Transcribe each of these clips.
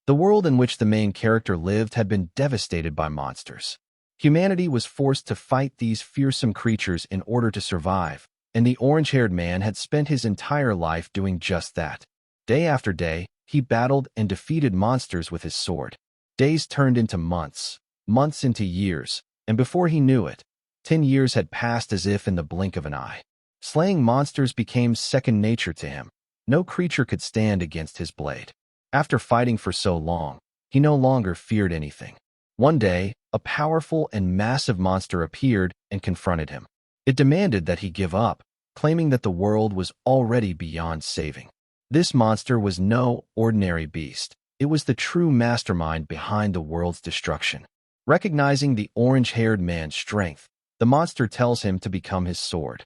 The world in which the main character lived had been devastated by monsters. Humanity was forced to fight these fearsome creatures in order to survive, and the orange-haired man had spent his entire life doing just that. Day after day, he battled and defeated monsters with his sword. Days turned into months, months into years, and before he knew it, 10 years had passed as if in the blink of an eye. Slaying monsters became second nature to him. No creature could stand against his blade. After fighting for so long, he no longer feared anything. One day, a powerful and massive monster appeared and confronted him. It demanded that he give up, claiming that the world was already beyond saving. This monster was no ordinary beast. It was the true mastermind behind the world's destruction. Recognizing the orange-haired man's strength, the monster tells him to become his sword.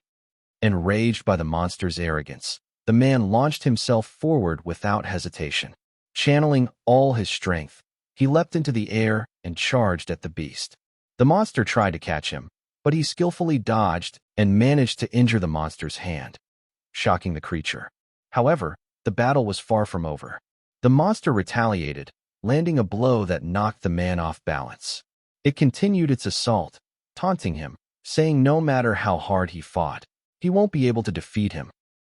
Enraged by the monster's arrogance, the man launched himself forward without hesitation. Channeling all his strength, he leapt into the air and charged at the beast. The monster tried to catch him, but he skillfully dodged and managed to injure the monster's hand, shocking the creature. However, the battle was far from over. The monster retaliated, landing a blow that knocked the man off balance. It continued its assault, taunting him, saying no matter how hard he fought, he won't be able to defeat him.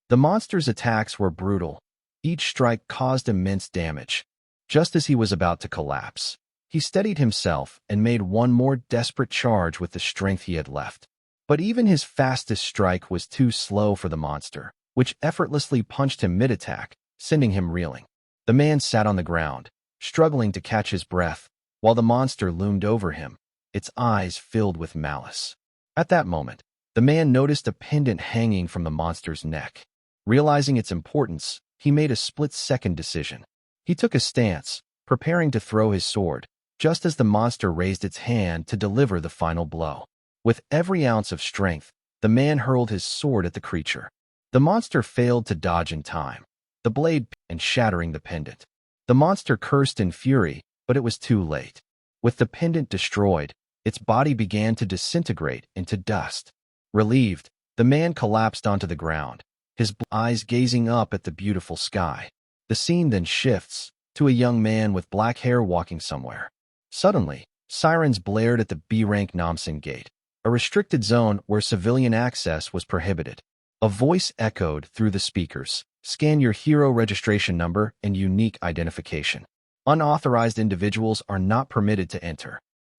The monster's attacks were brutal. Each strike caused immense damage. Just as he was about to collapse, he steadied himself and made one more desperate charge with the strength he had left. But even his fastest strike was too slow for the monster, which effortlessly punched him mid-attack, sending him reeling. The man sat on the ground, struggling to catch his breath, while the monster loomed over him, its eyes filled with malice. At that moment, the man noticed a pendant hanging from the monster's neck. Realizing its importance, he made a split-second decision. He took a stance, preparing to throw his sword, just as the monster raised its hand to deliver the final blow. With every ounce of strength, the man hurled his sword at the creature. The monster failed to dodge in time, the blade and shattering the pendant. The monster cursed in fury, but it was too late. With the pendant destroyed, its body began to disintegrate into dust. Relieved, the man collapsed onto the ground, his eyes gazing up at the beautiful sky. The scene then shifts to a young man with black hair walking somewhere. Suddenly, sirens blared at the B-rank Namsen Gate, a restricted zone where civilian access was prohibited. A voice echoed through the speakers. Scan your hero registration number and unique identification. Unauthorized individuals are not permitted to enter.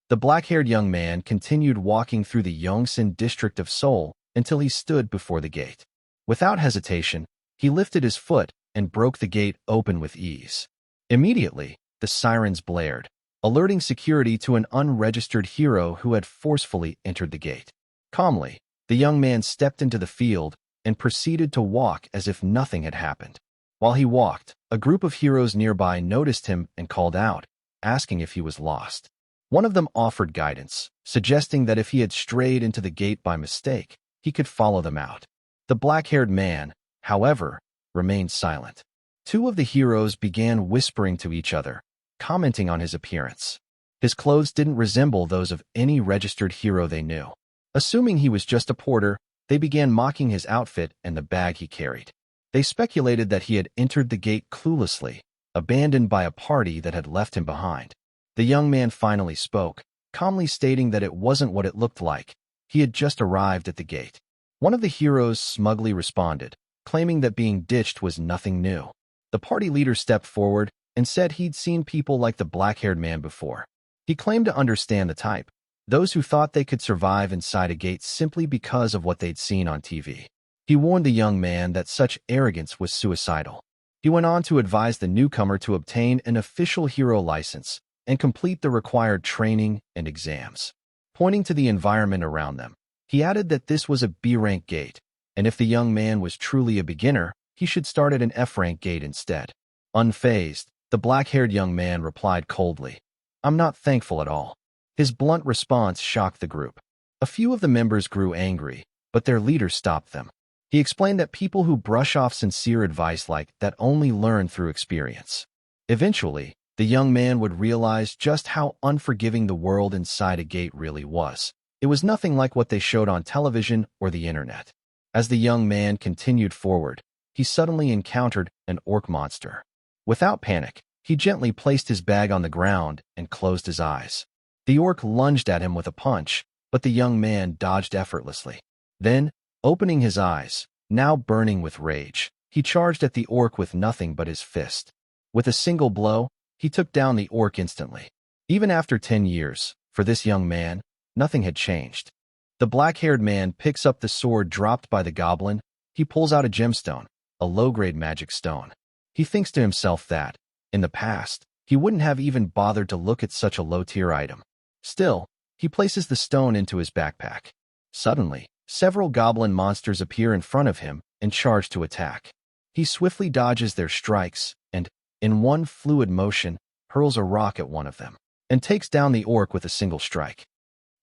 The black-haired young man continued walking through the Yongsan district of Seoul until he stood before the gate. Without hesitation, he lifted his foot and broke the gate open with ease. Immediately, the sirens blared, alerting security to an unregistered hero who had forcefully entered the gate. Calmly, the young man stepped into the field and proceeded to walk as if nothing had happened. While he walked, a group of heroes nearby noticed him and called out, asking if he was lost. One of them offered guidance, suggesting that if he had strayed into the gate by mistake, he could follow them out. The black-haired man, however, remained silent. Two of the heroes began whispering to each other, commenting on his appearance. His clothes didn't resemble those of any registered hero they knew. Assuming he was just a porter, they began mocking his outfit and the bag he carried. They speculated that he had entered the gate cluelessly, abandoned by a party that had left him behind. The young man finally spoke, calmly stating that it wasn't what it looked like. He had just arrived at the gate. One of the heroes smugly responded, claiming that being ditched was nothing new. The party leader stepped forward and said he'd seen people like the black-haired man before. He claimed to understand the type, those who thought they could survive inside a gate simply because of what they'd seen on TV. He warned the young man that such arrogance was suicidal. He went on to advise the newcomer to obtain an official hero license and complete the required training and exams. Pointing to the environment around them, he added that this was a B-rank gate, and if the young man was truly a beginner, he should start at an F-rank gate instead. Unfazed, the black-haired young man replied coldly, "I'm not thankful at all." His blunt response shocked the group. A few of the members grew angry, but their leader stopped them. He explained that people who brush off sincere advice like that only learn through experience. Eventually, the young man would realize just how unforgiving the world inside a gate really was. It was nothing like what they showed on television or the internet. As the young man continued forward, he suddenly encountered an orc monster. Without panic, He gently placed his bag on the ground and closed his eyes. The orc lunged at him with a punch, but the young man dodged effortlessly. Then, opening his eyes, now burning with rage, he charged at the orc with nothing but his fist. With a single blow, he took down the orc instantly. Even after 10 years, for this young man, nothing had changed. The black-haired man picks up the sword dropped by the goblin. He pulls out a gemstone, a low-grade magic stone. He thinks to himself that, in the past, he wouldn't have even bothered to look at such a low-tier item. Still, he places the stone into his backpack. Suddenly, several goblin monsters appear in front of him and charge to attack. He swiftly dodges their strikes and, in one fluid motion, hurls a rock at one of them and takes down the orc with a single strike.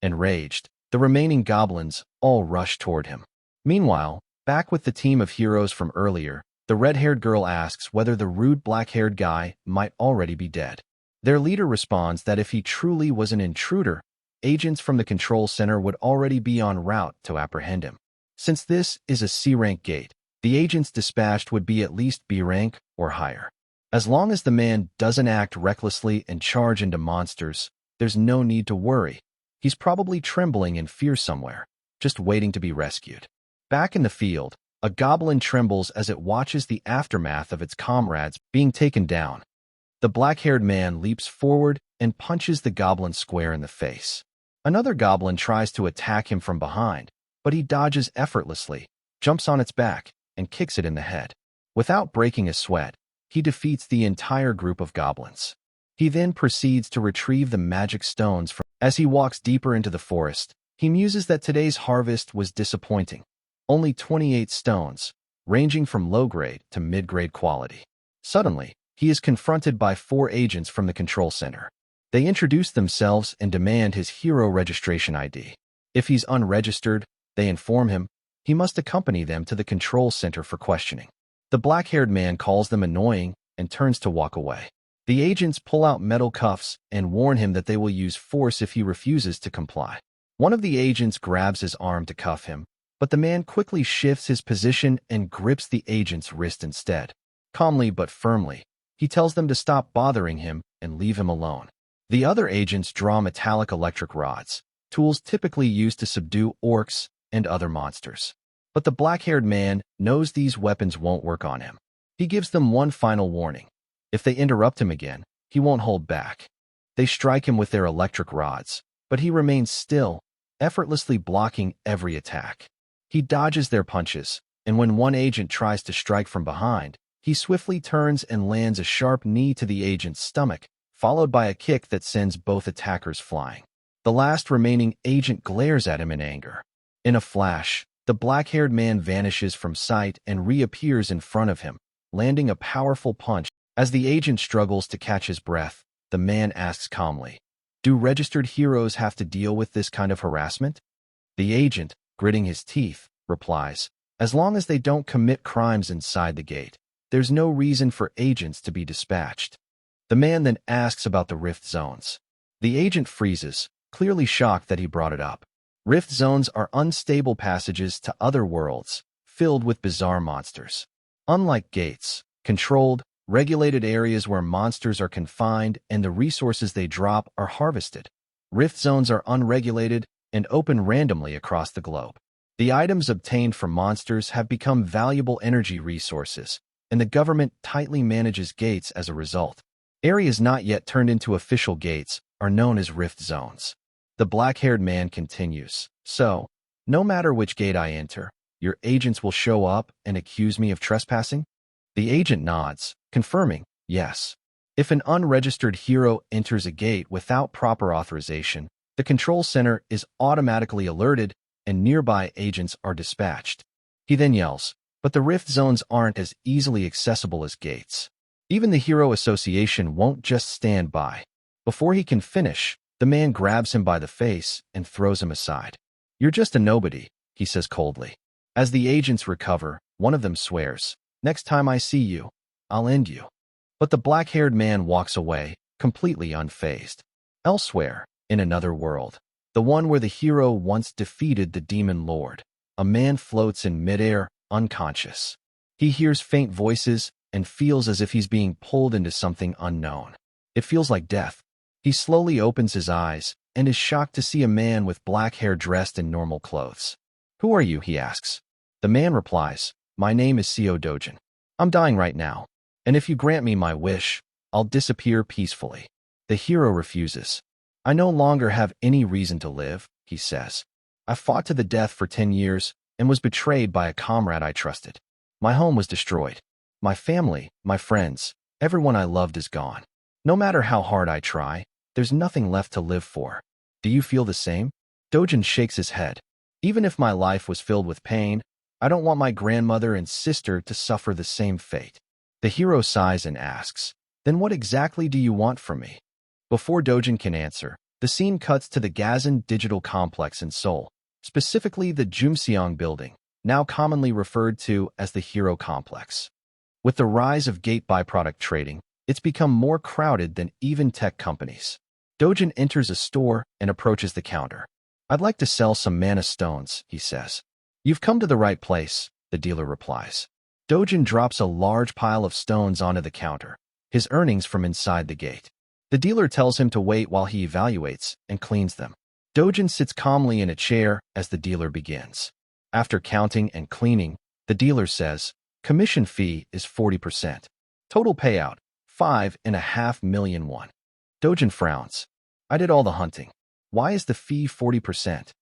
Enraged, the remaining goblins all rush toward him. Meanwhile, back with the team of heroes from earlier, the red-haired girl asks whether the rude black-haired guy might already be dead. Their leader responds that if he truly was an intruder, agents from the control center would already be en route to apprehend him. Since this is a C-rank gate, the agents dispatched would be at least B-rank or higher. As long as the man doesn't act recklessly and charge into monsters, there's no need to worry. He's probably trembling in fear somewhere, just waiting to be rescued. Back in the field, a goblin trembles as it watches the aftermath of its comrades being taken down. The black-haired man leaps forward and punches the goblin square in the face. Another goblin tries to attack him from behind, but he dodges effortlessly, jumps on its back, and kicks it in the head. Without breaking a sweat, he defeats the entire group of goblins. He then proceeds to retrieve the magic stones from. As he walks deeper into the forest, he muses that today's harvest was disappointing. Only 28 stones, ranging from low-grade to mid-grade quality. Suddenly, he is confronted by 4 agents from the control center. They introduce themselves and demand his hero registration ID. If he's unregistered, they inform him he must accompany them to the control center for questioning. The black-haired man calls them annoying and turns to walk away. The agents pull out metal cuffs and warn him that they will use force if he refuses to comply. One of the agents grabs his arm to cuff him, but the man quickly shifts his position and grips the agent's wrist instead. Calmly but firmly, he tells them to stop bothering him and leave him alone. The other agents draw metallic electric rods, tools typically used to subdue orcs and other monsters. But the black-haired man knows these weapons won't work on him. He gives them one final warning. If they interrupt him again, he won't hold back. They strike him with their electric rods, but he remains still, effortlessly blocking every attack. He dodges their punches, and when one agent tries to strike from behind, he swiftly turns and lands a sharp knee to the agent's stomach, followed by a kick that sends both attackers flying. The last remaining agent glares at him in anger. In a flash, the black-haired man vanishes from sight and reappears in front of him, landing a powerful punch. As the agent struggles to catch his breath, the man asks calmly, "Do registered heroes have to deal with this kind of harassment?" The agent, gritting his teeth, replies, "As long as they don't commit crimes inside the gate, there's no reason for agents to be dispatched." The man then asks about the rift zones. The agent freezes, clearly shocked that he brought it up. Rift zones are unstable passages to other worlds, filled with bizarre monsters. Unlike gates, controlled, regulated areas where monsters are confined and the resources they drop are harvested. Rift zones are unregulated and open randomly across the globe. The items obtained from monsters have become valuable energy resources, and the government tightly manages gates as a result. Areas not yet turned into official gates are known as rift zones. The black-haired man continues, "So, no matter which gate I enter, your agents will show up and accuse me of trespassing?" The agent nods, confirming, yes. If an unregistered hero enters a gate without proper authorization, the control center is automatically alerted and nearby agents are dispatched. He then yells, "But the rift zones aren't as easily accessible as gates." Even the Hero Association won't just stand by. Before he can finish, the man grabs him by the face and throws him aside. "You're just a nobody," he says coldly. As the agents recover, one of them swears, "Next time I see you, I'll end you." But the black-haired man walks away, completely unfazed. Elsewhere, in another world, the one where the hero once defeated the demon lord, a man floats in midair, unconscious. He hears faint voices and feels as if he's being pulled into something unknown. It feels like death. He slowly opens his eyes and is shocked to see a man with black hair dressed in normal clothes. "Who are you?" he asks. The man replies, "My name is Seo Dojin. I'm dying right now, and if you grant me my wish, I'll disappear peacefully." The hero refuses. "I no longer have any reason to live," he says. "I fought to the death for 10 years and was betrayed by a comrade I trusted. My home was destroyed. My family, my friends, everyone I loved is gone. No matter how hard I try, there's nothing left to live for. Do you feel the same?" Dojin shakes his head. "Even if my life was filled with pain, I don't want my grandmother and sister to suffer the same fate." The hero sighs and asks, "Then what exactly do you want from me?" Before Dojin can answer, the scene cuts to the Gazan Digital Complex in Seoul, specifically the Jumseong building, now commonly referred to as the Hero Complex. With the rise of gate byproduct trading, it's become more crowded than even tech companies. Dojin enters a store and approaches the counter. "I'd like to sell some mana stones," he says. "You've come to the right place," the dealer replies. Dojin drops a large pile of stones onto the counter, his earnings from inside the gate. The dealer tells him to wait while he evaluates and cleans them. Dojin sits calmly in a chair as the dealer begins. After counting and cleaning, the dealer says, "Commission fee is 40%. Total payout, 5.5 million won." Dojin frowns. "I did all the hunting. Why is the fee 40%?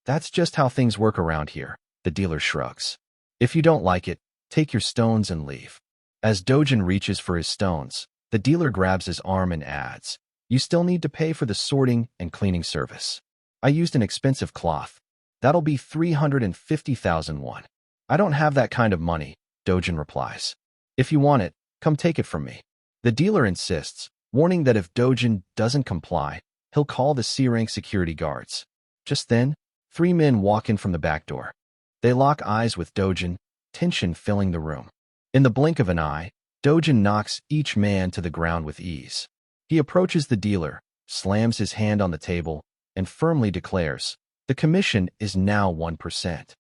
"That's just how things work around here," the dealer shrugs. "If you don't like it, take your stones and leave." As Dojin reaches for his stones, the dealer grabs his arm and adds, "You still need to pay for the sorting and cleaning service. I used an expensive cloth. That'll be 350,000 won." "I don't have that kind of money," Dojin replies. "If you want it, come take it from me." The dealer insists, warning that if Dojin doesn't comply, he'll call the C-rank security guards. Just then, 3 men walk in from the back door. They lock eyes with Dojin, tension filling the room. In the blink of an eye, Dojin knocks each man to the ground with ease. He approaches the dealer, slams his hand on the table, and firmly declares, "The commission is now 1%.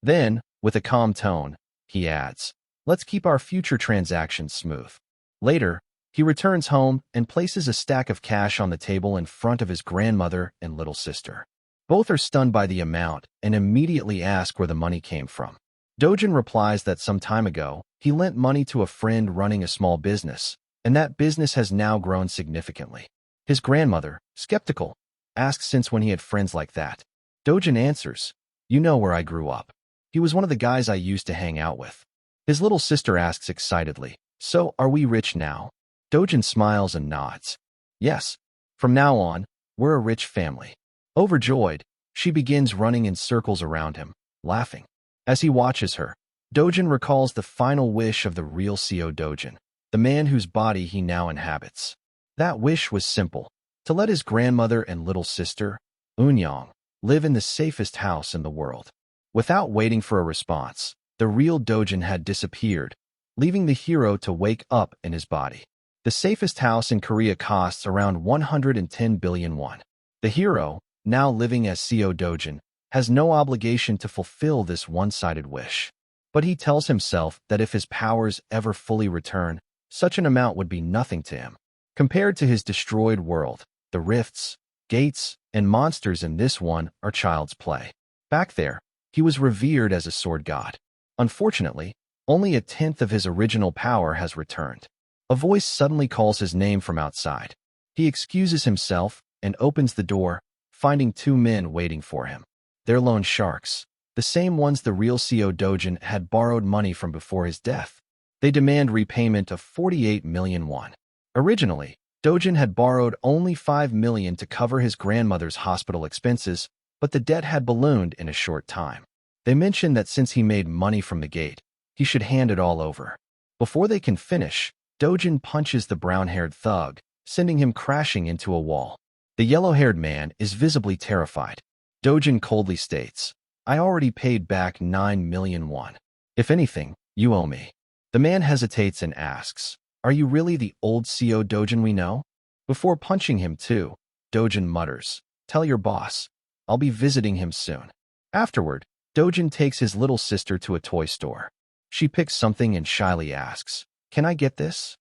Then, with a calm tone, he adds, "Let's keep our future transactions smooth." Later, he returns home and places a stack of cash on the table in front of his grandmother and little sister. Both are stunned by the amount and immediately ask where the money came from. Dojin replies that some time ago, he lent money to a friend running a small business, and that business has now grown significantly. His grandmother, skeptical, asks since when he had friends like that. Dojin answers, "You know where I grew up. He was one of the guys I used to hang out with." His little sister asks excitedly, "So, are we rich now?" Dojin smiles and nods. "Yes. From now on, we're a rich family." Overjoyed, she begins running in circles around him, laughing. As he watches her, Dojin recalls the final wish of the real Seo Dojin, the man whose body he now inhabits. That wish was simple, to let his grandmother and little sister, Eunyoung, live in the safest house in the world. Without waiting for a response, the real Dojin had disappeared, leaving the hero to wake up in his body. The safest house in Korea costs around 110 billion won. The hero, now living as Seo Dojin, has no obligation to fulfill this one-sided wish. But he tells himself that if his powers ever fully return, such an amount would be nothing to him. Compared to his destroyed world, the rifts, gates, and monsters in this one are child's play. Back there, he was revered as a sword god. Unfortunately, only a tenth of his original power has returned. A voice suddenly calls his name from outside. He excuses himself and opens the door, finding 2 men waiting for him. They're loan sharks, the same ones the real Seo Dojin had borrowed money from before his death. They demand repayment of 48 million won. Originally, Dojin had borrowed only 5 million to cover his grandmother's hospital expenses, but the debt had ballooned in a short time. They mention that since he made money from the gate, he should hand it all over. Before they can finish, Dojin punches the brown-haired thug, sending him crashing into a wall. The yellow-haired man is visibly terrified. Dojin coldly states, "I already paid back 9 million won. If anything, you owe me." The man hesitates and asks, "Are you really the old Seo Dojin we know?" Before punching him too, Dojin mutters, "Tell your boss. I'll be visiting him soon." Afterward, Dojin takes his little sister to a toy store. She picks something and shyly asks, Can I get this?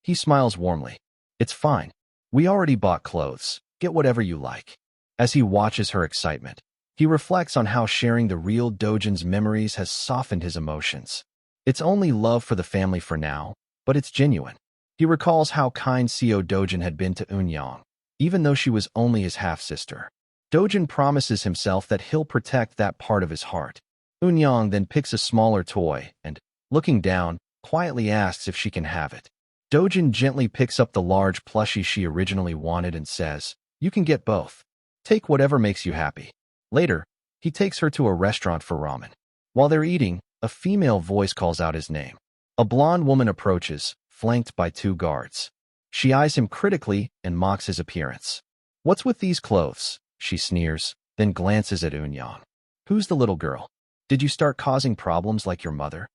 He smiles warmly. It's fine. We already bought clothes. Get whatever you like. As he watches her excitement, he reflects on how sharing the real Dojin's memories has softened his emotions. It's only love for the family for now, but it's genuine. He recalls how kind Seo Dojin had been to Eun-young, even though she was only his half-sister. Dojin promises himself that he'll protect that part of his heart. Eun-young then picks a smaller toy and, looking down, quietly asks if she can have it. Dojin gently picks up the large plushie she originally wanted and says, "You can get both. Take whatever makes you happy." Later, he takes her to a restaurant for ramen. While they're eating, a female voice calls out his name. A blonde woman approaches, flanked by 2 guards. She eyes him critically and mocks his appearance. "What's with these clothes?" she sneers, then glances at Eun-young. "Who's the little girl? Did you start causing problems like your mother?"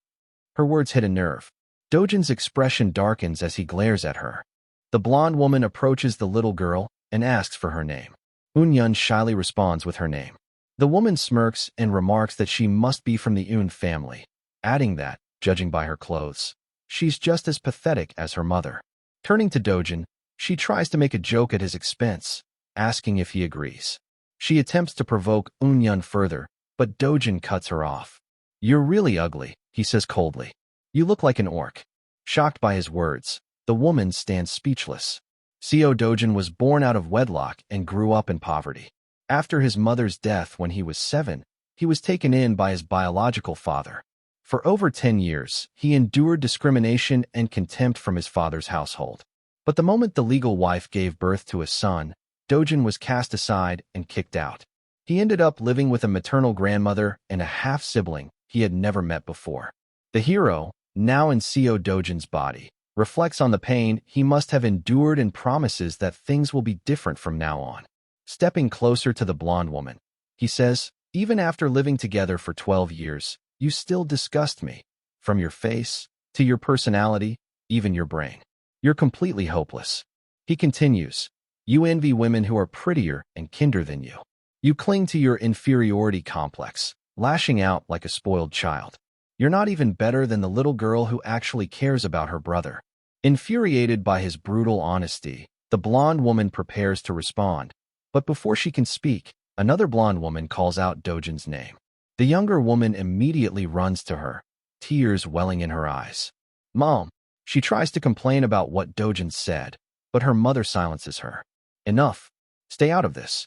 Her words hit a nerve. Dojin's expression darkens as he glares at her. The blonde woman approaches the little girl and asks for her name. Eun-young shyly responds with her name. The woman smirks and remarks that she must be from the Eun family, adding that, judging by her clothes, she's just as pathetic as her mother. Turning to Dojin, she tries to make a joke at his expense, asking if he agrees. She attempts to provoke Eun-young further, but Dojin cuts her off. "You're really ugly," he says coldly. "You look like an orc." Shocked by his words, the woman stands speechless. Seo Dojin was born out of wedlock and grew up in poverty. After his mother's death when he was 7, he was taken in by his biological father. For over 10 years, he endured discrimination and contempt from his father's household. But the moment the legal wife gave birth to a son, Dojin was cast aside and kicked out. He ended up living with a maternal grandmother and a half-sibling he had never met before. The hero, now in Seo Dojin's body, reflects on the pain he must have endured and promises that things will be different from now on. Stepping closer to the blonde woman, he says, "Even after living together for 12 years, you still disgust me. From your face, to your personality, even your brain. You're completely hopeless." He continues, "You envy women who are prettier and kinder than you. You cling to your inferiority complex, lashing out like a spoiled child. You're not even better than the little girl who actually cares about her brother." Infuriated by his brutal honesty, the blonde woman prepares to respond. But before she can speak, another blonde woman calls out Dojin's name. The younger woman immediately runs to her, tears welling in her eyes. "Mom," she tries to complain about what Dojin said, but her mother silences her. "Enough. Stay out of this."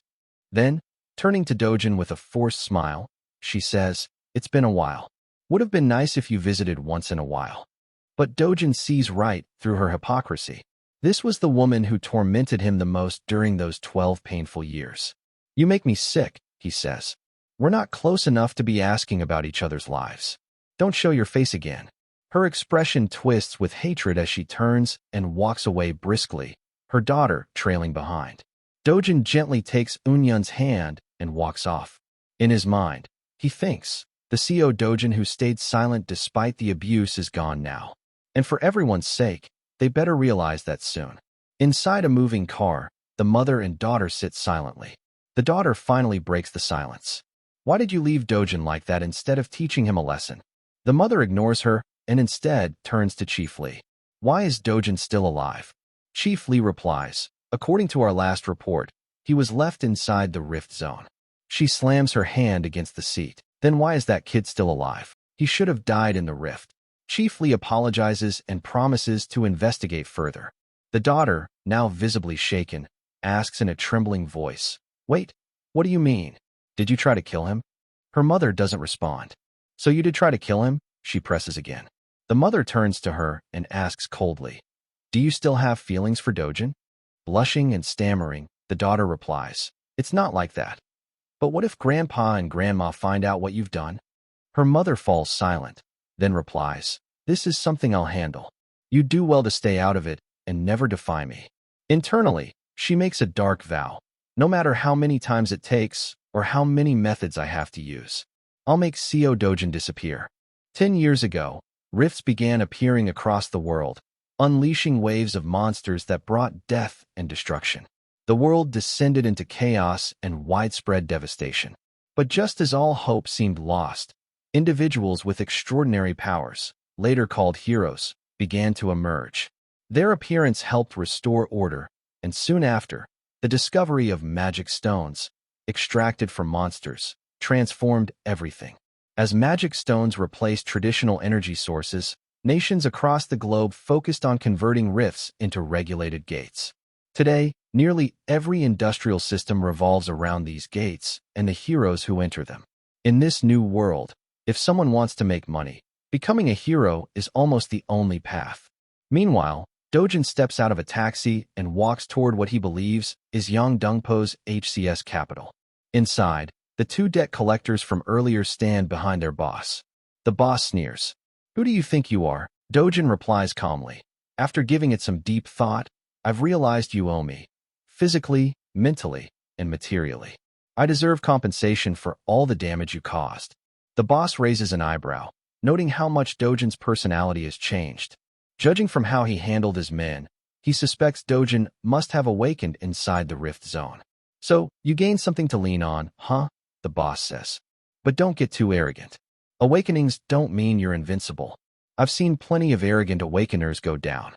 Then, turning to Dojin with a forced smile, she says, "It's been a while. Would have been nice if you visited once in a while." But Dojin sees right through her hypocrisy. This was the woman who tormented him the most during those 12 painful years. "You make me sick," he says. "We're not close enough to be asking about each other's lives. Don't show your face again." Her expression twists with hatred as she turns and walks away briskly, her daughter trailing behind. Dojin gently takes Eun-young's hand and walks off. In his mind, he thinks, the Seo Dojin who stayed silent despite the abuse is gone now. And for everyone's sake, they better realize that soon. Inside a moving car, the mother and daughter sit silently. The daughter finally breaks the silence. "Why did you leave Dojin like that instead of teaching him a lesson?" The mother ignores her and instead turns to Chief Lee. "Why is Dojin still alive?" Chief Lee replies, "According to our last report, he was left inside the rift zone." She slams her hand against the seat. "Then why is that kid still alive? He should have died in the rift." Chief Lee apologizes and promises to investigate further. The daughter, now visibly shaken, asks in a trembling voice, "Wait, what do you mean? Did you try to kill him?" Her mother doesn't respond. "So you did try to kill him?" she presses again. The mother turns to her and asks coldly, "Do you still have feelings for Dojin?" Blushing and stammering, the daughter replies, "It's not like that." "But what if Grandpa and Grandma find out what you've done?" Her mother falls silent, then replies, "This is something I'll handle. You do well to stay out of it and never defy me." Internally, she makes a dark vow. "No matter how many times it takes or how many methods I have to use, I'll make Seo Dojin disappear." 10 years ago, rifts began appearing across the world, unleashing waves of monsters that brought death and destruction. The world descended into chaos and widespread devastation. But just as all hope seemed lost, individuals with extraordinary powers, later called heroes, began to emerge. Their appearance helped restore order, and soon after, the discovery of magic stones, extracted from monsters, transformed everything. As magic stones replaced traditional energy sources, nations across the globe focused on converting rifts into regulated gates. Today, nearly every industrial system revolves around these gates and the heroes who enter them. In this new world, if someone wants to make money, becoming a hero is almost the only path. Meanwhile, Dojin steps out of a taxi and walks toward what he believes is Yangdongpo's HCS capital. Inside, the two debt collectors from earlier stand behind their boss. The boss sneers. "Who do you think you are?" Dojin replies calmly. "After giving it some deep thought, I've realized you owe me. Physically, mentally, and materially. I deserve compensation for all the damage you caused." The boss raises an eyebrow, noting how much Dojin's personality has changed. Judging from how he handled his men, he suspects Dojin must have awakened inside the rift zone. "So, you gained something to lean on, huh?" the boss says. "But don't get too arrogant. Awakenings don't mean you're invincible. I've seen plenty of arrogant awakeners go down."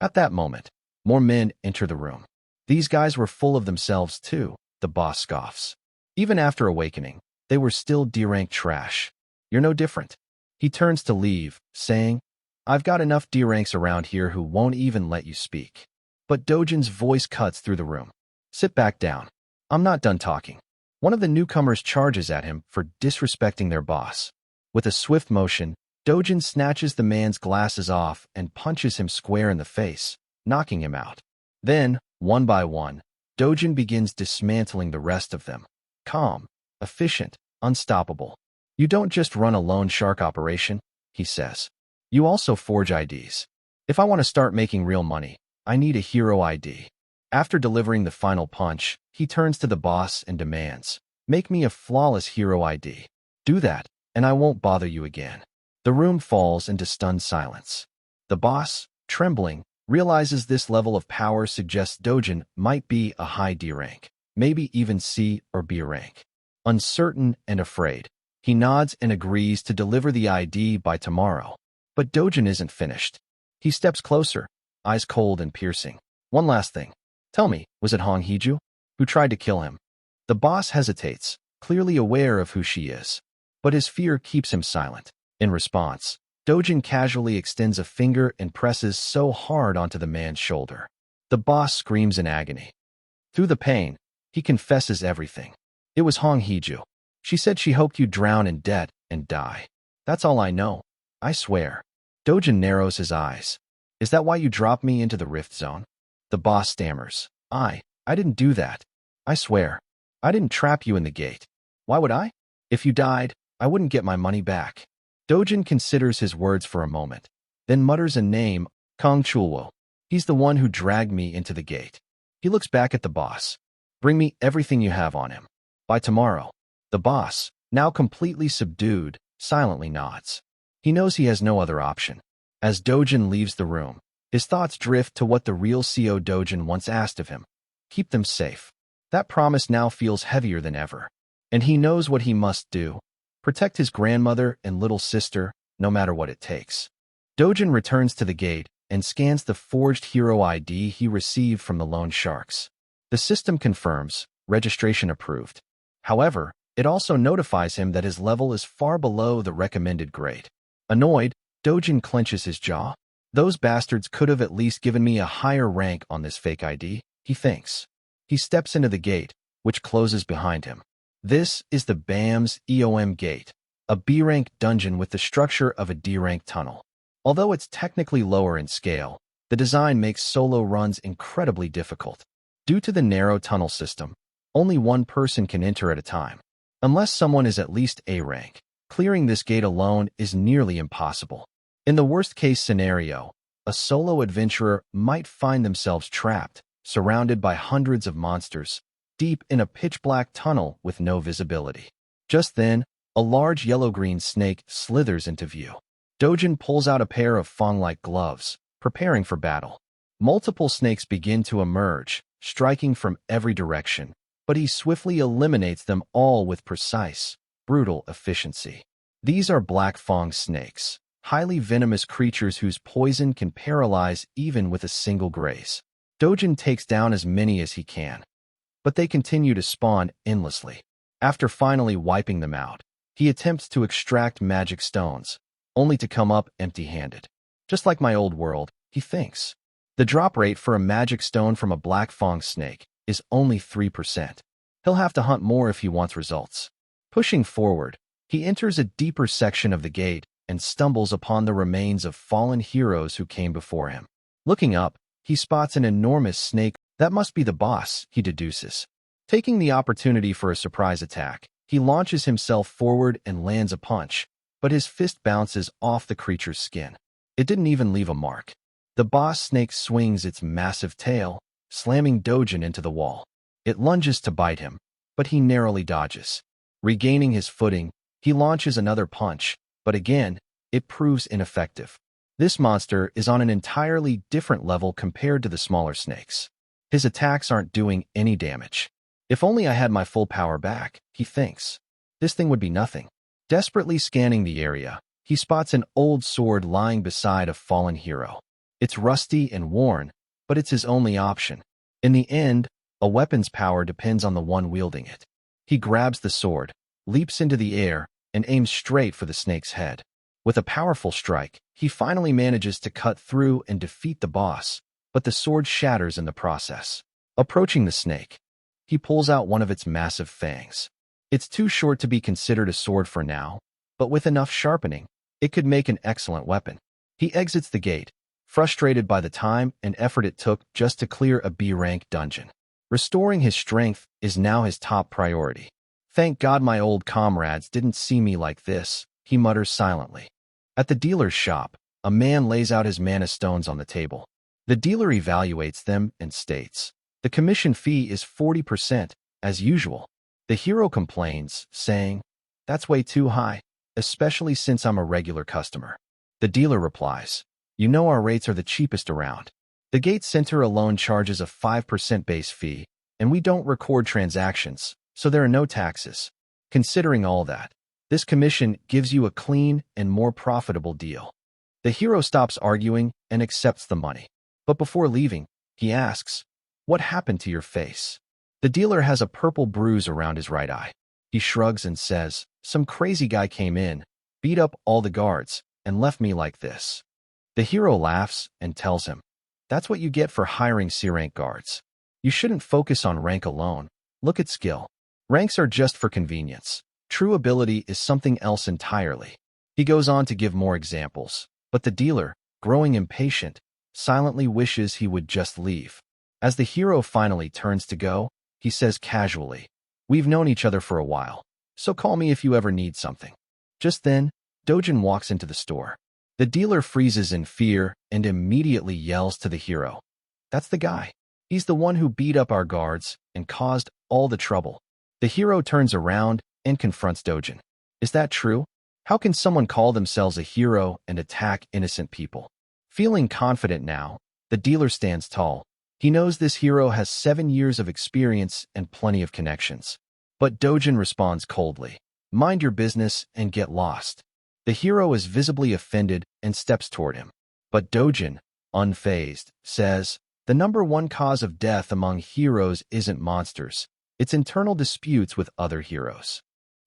At that moment, more men enter the room. These guys were full of themselves too, the boss scoffs. Even after awakening, they were still D-rank trash. "You're no different." He turns to leave, saying, "I've got enough D-ranks around here who won't even let you speak." But Dojin's voice cuts through the room. "Sit back down. I'm not done talking." One of the newcomers charges at him for disrespecting their boss. With a swift motion, Dojin snatches the man's glasses off and punches him square in the face, knocking him out. Then, one by one, Dojin begins dismantling the rest of them. Calm, efficient, unstoppable. "You don't just run a loan shark operation," he says. "You also forge IDs. If I want to start making real money, I need a hero ID." After delivering the final punch, he turns to the boss and demands, "Make me a flawless hero ID. Do that, and I won't bother you again." The room falls into stunned silence. The boss, trembling, realizes this level of power suggests Dojin might be a high D rank, maybe even C or B rank. Uncertain and afraid, he nods and agrees to deliver the ID by tomorrow. But Dojin isn't finished. He steps closer, eyes cold and piercing. "One last thing. Tell me, was it Hong Heiju who tried to kill him?" The boss hesitates, clearly aware of who she is. But his fear keeps him silent. In response, Dojin casually extends a finger and presses so hard onto the man's shoulder. The boss screams in agony. Through the pain, he confesses everything. "It was Hong Heiju. She said she hoped you'd drown in debt and die. That's all I know. I swear." Dojin narrows his eyes. "Is that why you dropped me into the rift zone?" The boss stammers. I didn't do that. I swear. I didn't trap you in the gate. Why would I? If you died, I wouldn't get my money back." Dojin considers his words for a moment, then mutters a name, Kong Chulwo. "He's the one who dragged me into the gate." He looks back at the boss. "Bring me everything you have on him. By tomorrow." The boss, now completely subdued, silently nods. He knows he has no other option. As Dojin leaves the room, his thoughts drift to what the real CO Dojin once asked of him. Keep them safe. That promise now feels heavier than ever. And he knows what he must do. Protect his grandmother and little sister, no matter what it takes. Dojin returns to the gate and scans the forged hero ID he received from the loan sharks. The system confirms, registration approved. However, it also notifies him that his level is far below the recommended grade. Annoyed, Dojin clenches his jaw. "Those bastards could have at least given me a higher rank on this fake ID," he thinks. He steps into the gate, which closes behind him. This is the BAM's EOM gate, a B-rank dungeon with the structure of a D-rank tunnel. Although it's technically lower in scale, the design makes solo runs incredibly difficult. Due to the narrow tunnel system, only one person can enter at a time. Unless someone is at least A rank, clearing this gate alone is nearly impossible. In the worst-case scenario, a solo adventurer might find themselves trapped, surrounded by hundreds of monsters, deep in a pitch-black tunnel with no visibility. Just then, a large yellow-green snake slithers into view. Dojin pulls out a pair of fang-like gloves, preparing for battle. Multiple snakes begin to emerge, striking from every direction, but he swiftly eliminates them all with precise, brutal efficiency. These are black fang snakes, highly venomous creatures whose poison can paralyze even with a single graze. Dojin takes down as many as he can, but they continue to spawn endlessly. After finally wiping them out, he attempts to extract magic stones, only to come up empty-handed. Just like my old world, he thinks. The drop rate for a magic stone from a black fong snake is only 3%. He'll have to hunt more if he wants results. Pushing forward, he enters a deeper section of the gate and stumbles upon the remains of fallen heroes who came before him. Looking up, he spots an enormous snake. That must be the boss, he deduces. Taking the opportunity for a surprise attack, he launches himself forward and lands a punch, but his fist bounces off the creature's skin. It didn't even leave a mark. The boss snake swings its massive tail, slamming Dojin into the wall. It lunges to bite him, but he narrowly dodges. Regaining his footing, he launches another punch, but again, it proves ineffective. This monster is on an entirely different level compared to the smaller snakes. His attacks aren't doing any damage. If only I had my full power back, he thinks. This thing would be nothing. Desperately scanning the area, he spots an old sword lying beside a fallen hero. It's rusty and worn, but it's his only option. In the end, a weapon's power depends on the one wielding it. He grabs the sword, leaps into the air, and aims straight for the snake's head. With a powerful strike, he finally manages to cut through and defeat the boss, but the sword shatters in the process. Approaching the snake, he pulls out one of its massive fangs. It's too short to be considered a sword for now, but with enough sharpening, it could make an excellent weapon. He exits the gate, frustrated by the time and effort it took just to clear a B-rank dungeon. Restoring his strength is now his top priority. Thank God my old comrades didn't see me like this, he mutters silently. At the dealer's shop, a man lays out his mana stones on the table. The dealer evaluates them and states, the commission fee is 40%, as usual. The hero complains, saying, that's way too high, especially since I'm a regular customer. The dealer replies, you know our rates are the cheapest around. The gate center alone charges a 5% base fee, and we don't record transactions, so there are no taxes. Considering all that, this commission gives you a clean and more profitable deal. The hero stops arguing and accepts the money. But before leaving, he asks, what happened to your face? The dealer has a purple bruise around his right eye. He shrugs and says, some crazy guy came in, beat up all the guards, and left me like this. The hero laughs and tells him, that's what you get for hiring C-rank guards. You shouldn't focus on rank alone. Look at skill. Ranks are just for convenience. True ability is something else entirely. He goes on to give more examples, but the dealer, growing impatient, silently wishes he would just leave. As the hero finally turns to go, he says casually, we've known each other for a while, so call me if you ever need something. Just then, Dojin walks into the store. The dealer freezes in fear and immediately yells to the hero, that's the guy. He's the one who beat up our guards and caused all the trouble. The hero turns around and confronts Dojin. Is that true? How can someone call themselves a hero and attack innocent people? Feeling confident now, the dealer stands tall. He knows this hero has 7 years of experience and plenty of connections. But Dojin responds coldly, mind your business and get lost. The hero is visibly offended and steps toward him. But Dojin, unfazed, says, the number one cause of death among heroes isn't monsters. It's internal disputes with other heroes.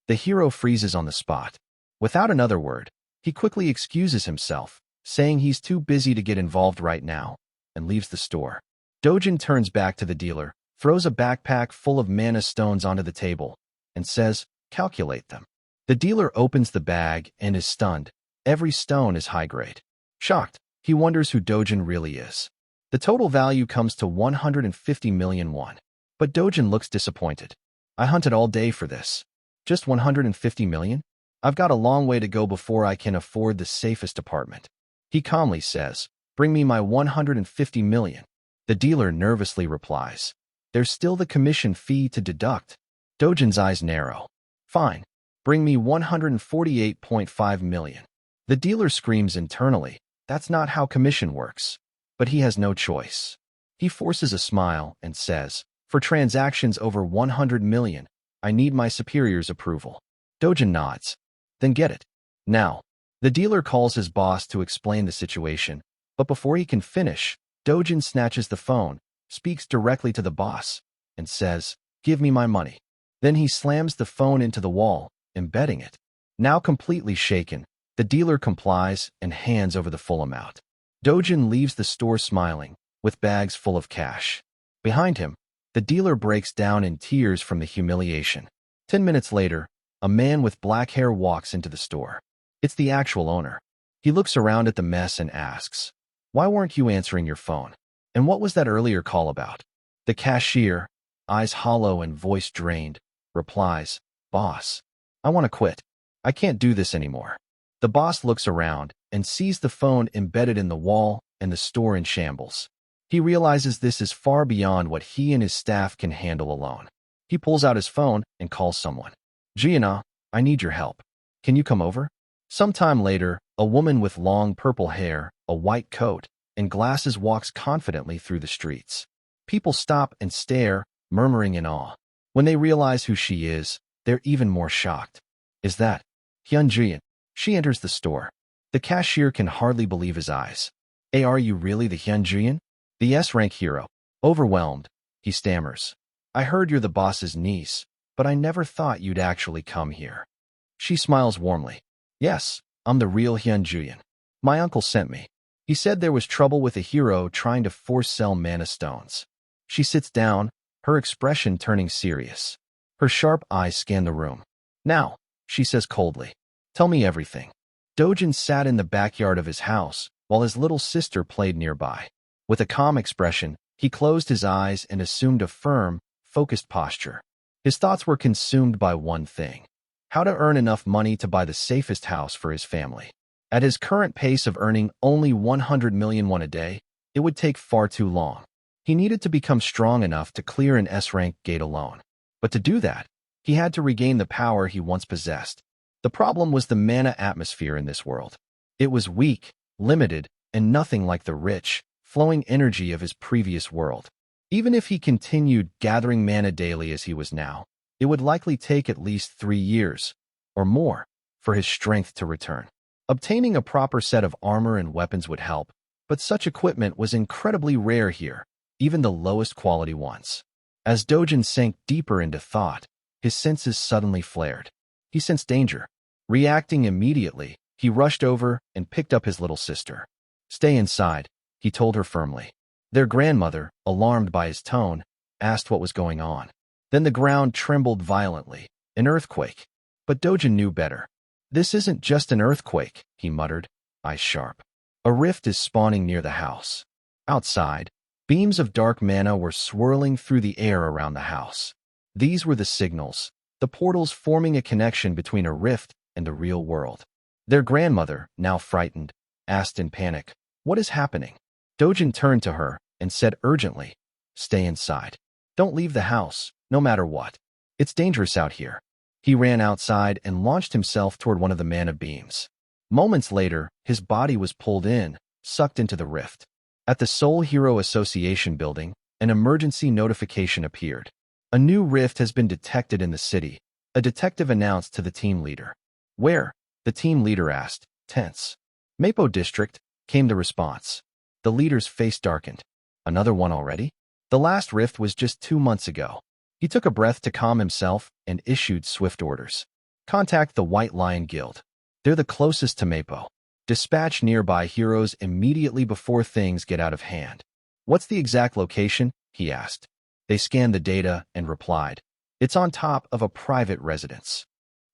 The hero freezes on the spot. Without another word, he quickly excuses himself, saying he's too busy to get involved right now, and leaves the store. Dojin turns back to the dealer, throws a backpack full of mana stones onto the table, and says, calculate them. The dealer opens the bag and is stunned. Every stone is high grade. Shocked, he wonders who Dojin really is. The total value comes to 150 million won. But Dojin looks disappointed. I hunted all day for this. Just 150 million? I've got a long way to go before I can afford the safest apartment. He calmly says, bring me my 150 million. The dealer nervously replies, there's still the commission fee to deduct. Dojin's eyes narrow. Fine. Bring me 148.5 million. The dealer screams internally, that's not how commission works. But he has no choice. He forces a smile and says, for transactions over 100 million, I need my superior's approval. Dojin nods. Then get it. Now. The dealer calls his boss to explain the situation, but before he can finish, Dojin snatches the phone, speaks directly to the boss, and says, "Give me my money." Then he slams the phone into the wall, embedding it. Now completely shaken, the dealer complies and hands over the full amount. Dojin leaves the store smiling, with bags full of cash. Behind him, the dealer breaks down in tears from the humiliation. 10 minutes later, a man with black hair walks into the store. It's the actual owner. He looks around at the mess and asks, "Why weren't you answering your phone? And what was that earlier call about?" The cashier, eyes hollow and voice drained, replies, "Boss, I want to quit. I can't do this anymore." The boss looks around and sees the phone embedded in the wall and the store in shambles. He realizes this is far beyond what he and his staff can handle alone. He pulls out his phone and calls someone. "Gianna, I need your help. Can you come over?" Sometime later, a woman with long purple hair, a white coat, and glasses walks confidently through the streets. People stop and stare, murmuring in awe. When they realize who she is, they're even more shocked. "Is that Hyun-jian?" She enters the store. The cashier can hardly believe his eyes. "Hey, are you really the Hyun-jian?" The S-rank hero. Overwhelmed, he stammers, "I heard you're the boss's niece, but I never thought you'd actually come here." She smiles warmly. "Yes, I'm the real Hyun-jian. My uncle sent me. He said there was trouble with a hero trying to force sell mana stones." She sits down, her expression turning serious. Her sharp eyes scan the room. "Now," she says coldly, "tell me everything." Dojin sat in the backyard of his house, while his little sister played nearby. With a calm expression, he closed his eyes and assumed a firm, focused posture. His thoughts were consumed by one thing: how to earn enough money to buy the safest house for his family. At his current pace of earning only 100 million won a day, it would take far too long. He needed to become strong enough to clear an S-rank gate alone. But to do that, he had to regain the power he once possessed. The problem was the mana atmosphere in this world. It was weak, limited, and nothing like the rich, flowing energy of his previous world. Even if he continued gathering mana daily as he was now, it would likely take at least 3 years, or more, for his strength to return. Obtaining a proper set of armor and weapons would help, but such equipment was incredibly rare here, even the lowest quality ones. As Dojin sank deeper into thought, his senses suddenly flared. He sensed danger. Reacting immediately, he rushed over and picked up his little sister. "Stay inside," he told her firmly. Their grandmother, alarmed by his tone, asked what was going on. Then the ground trembled violently, an earthquake. But Dojin knew better. "This isn't just an earthquake," he muttered, eyes sharp. "A rift is spawning near the house." Outside, beams of dark mana were swirling through the air around the house. These were the signals, the portals forming a connection between a rift and the real world. Their grandmother, now frightened, asked in panic, "What is happening?" Dojin turned to her and said urgently, "Stay inside. Don't leave the house, no matter what. It's dangerous out here." He ran outside and launched himself toward one of the mana beams. Moments later, his body was pulled in, sucked into the rift. At the Seoul Hero Association building, an emergency notification appeared. "A new rift has been detected in the city," a detective announced to the team leader. "Where?" the team leader asked, tense. "Mapo District," came the response. The leader's face darkened. "Another one already?" The last rift was just 2 months ago. He took a breath to calm himself and issued swift orders. "Contact the White Lion Guild. They're the closest to Mapo. Dispatch nearby heroes immediately before things get out of hand." "What's the exact location?" he asked. They scanned the data and replied, "It's on top of a private residence."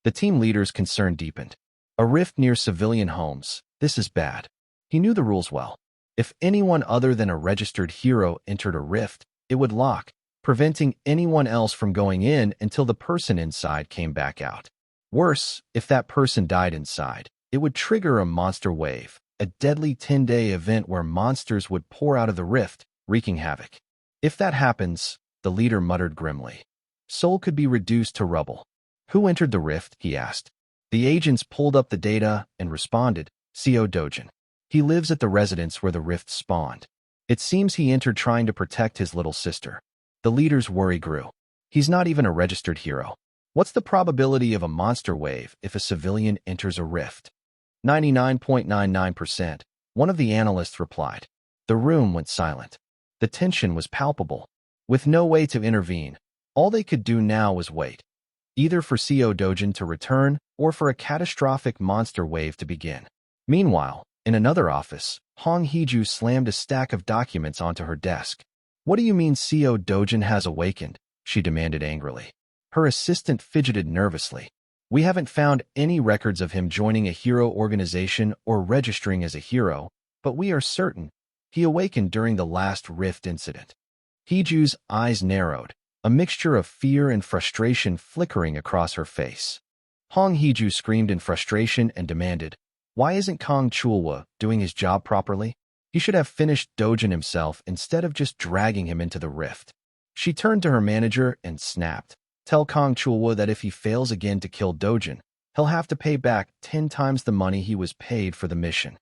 The team leader's concern deepened. "A rift near civilian homes. This is bad." He knew the rules well. If anyone other than a registered hero entered a rift, it would lock, preventing anyone else from going in until the person inside came back out. Worse, if that person died inside, it would trigger a monster wave, a deadly 10-day event where monsters would pour out of the rift, wreaking havoc. "If that happens," the leader muttered grimly, "Seoul could be reduced to rubble." "Who entered the rift?" he asked. The agents pulled up the data and responded, "CO Dojin. He lives at the residence where the rift spawned. It seems he entered trying to protect his little sister." The leader's worry grew. "He's not even a registered hero. What's the probability of a monster wave if a civilian enters a rift?" 99.99%, one of the analysts replied. The room went silent. The tension was palpable. With no way to intervene, all they could do now was wait, either for Co Dojin to return or for a catastrophic monster wave to begin. Meanwhile, in another office, Hong Heju slammed a stack of documents onto her desk. What do you mean Co Dojin has awakened? She demanded angrily. Her assistant fidgeted nervously. We haven't found any records of him joining a hero organization or registering as a hero, but we are certain he awakened during the last rift incident. Heju's eyes narrowed, a mixture of fear and frustration flickering across her face. Hong Heju screamed in frustration and demanded, why isn't Kang Chulwa doing his job properly? He should have finished Dojin himself instead of just dragging him into the rift. She turned to her manager and snapped, tell Kang Chulwa that if he fails again to kill Dojin, he'll have to pay back 10 times the money he was paid for the mission.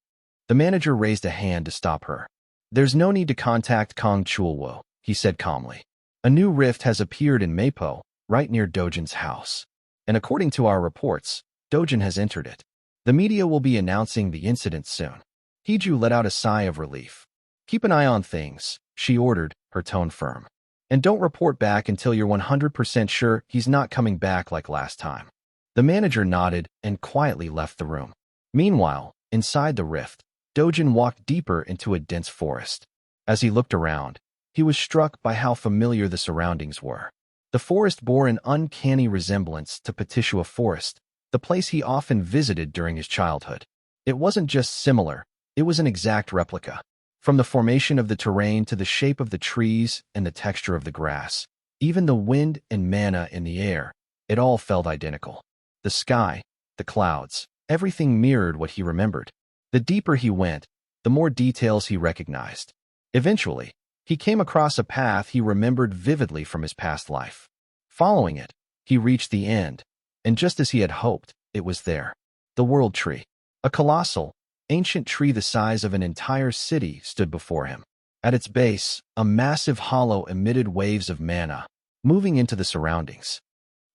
The manager raised a hand to stop her. There's no need to contact Kang Chulwo, he said calmly. A new rift has appeared in Meipo, right near Dojin's house. And according to our reports, Dojin has entered it. The media will be announcing the incident soon. Heju let out a sigh of relief. Keep an eye on things, she ordered, her tone firm. And don't report back until you're 100% sure he's not coming back like last time. The manager nodded and quietly left the room. Meanwhile, inside the rift, Dojin walked deeper into a dense forest. As he looked around, he was struck by how familiar the surroundings were. The forest bore an uncanny resemblance to Petishua Forest, the place he often visited during his childhood. It wasn't just similar, it was an exact replica. From the formation of the terrain to the shape of the trees and the texture of the grass, even the wind and mana in the air, it all felt identical. The sky, the clouds, everything mirrored what he remembered. The deeper he went, the more details he recognized. Eventually, he came across a path he remembered vividly from his past life. Following it, he reached the end, and just as he had hoped, it was there. The World Tree. A colossal, ancient tree the size of an entire city stood before him. At its base, a massive hollow emitted waves of mana, moving into the surroundings.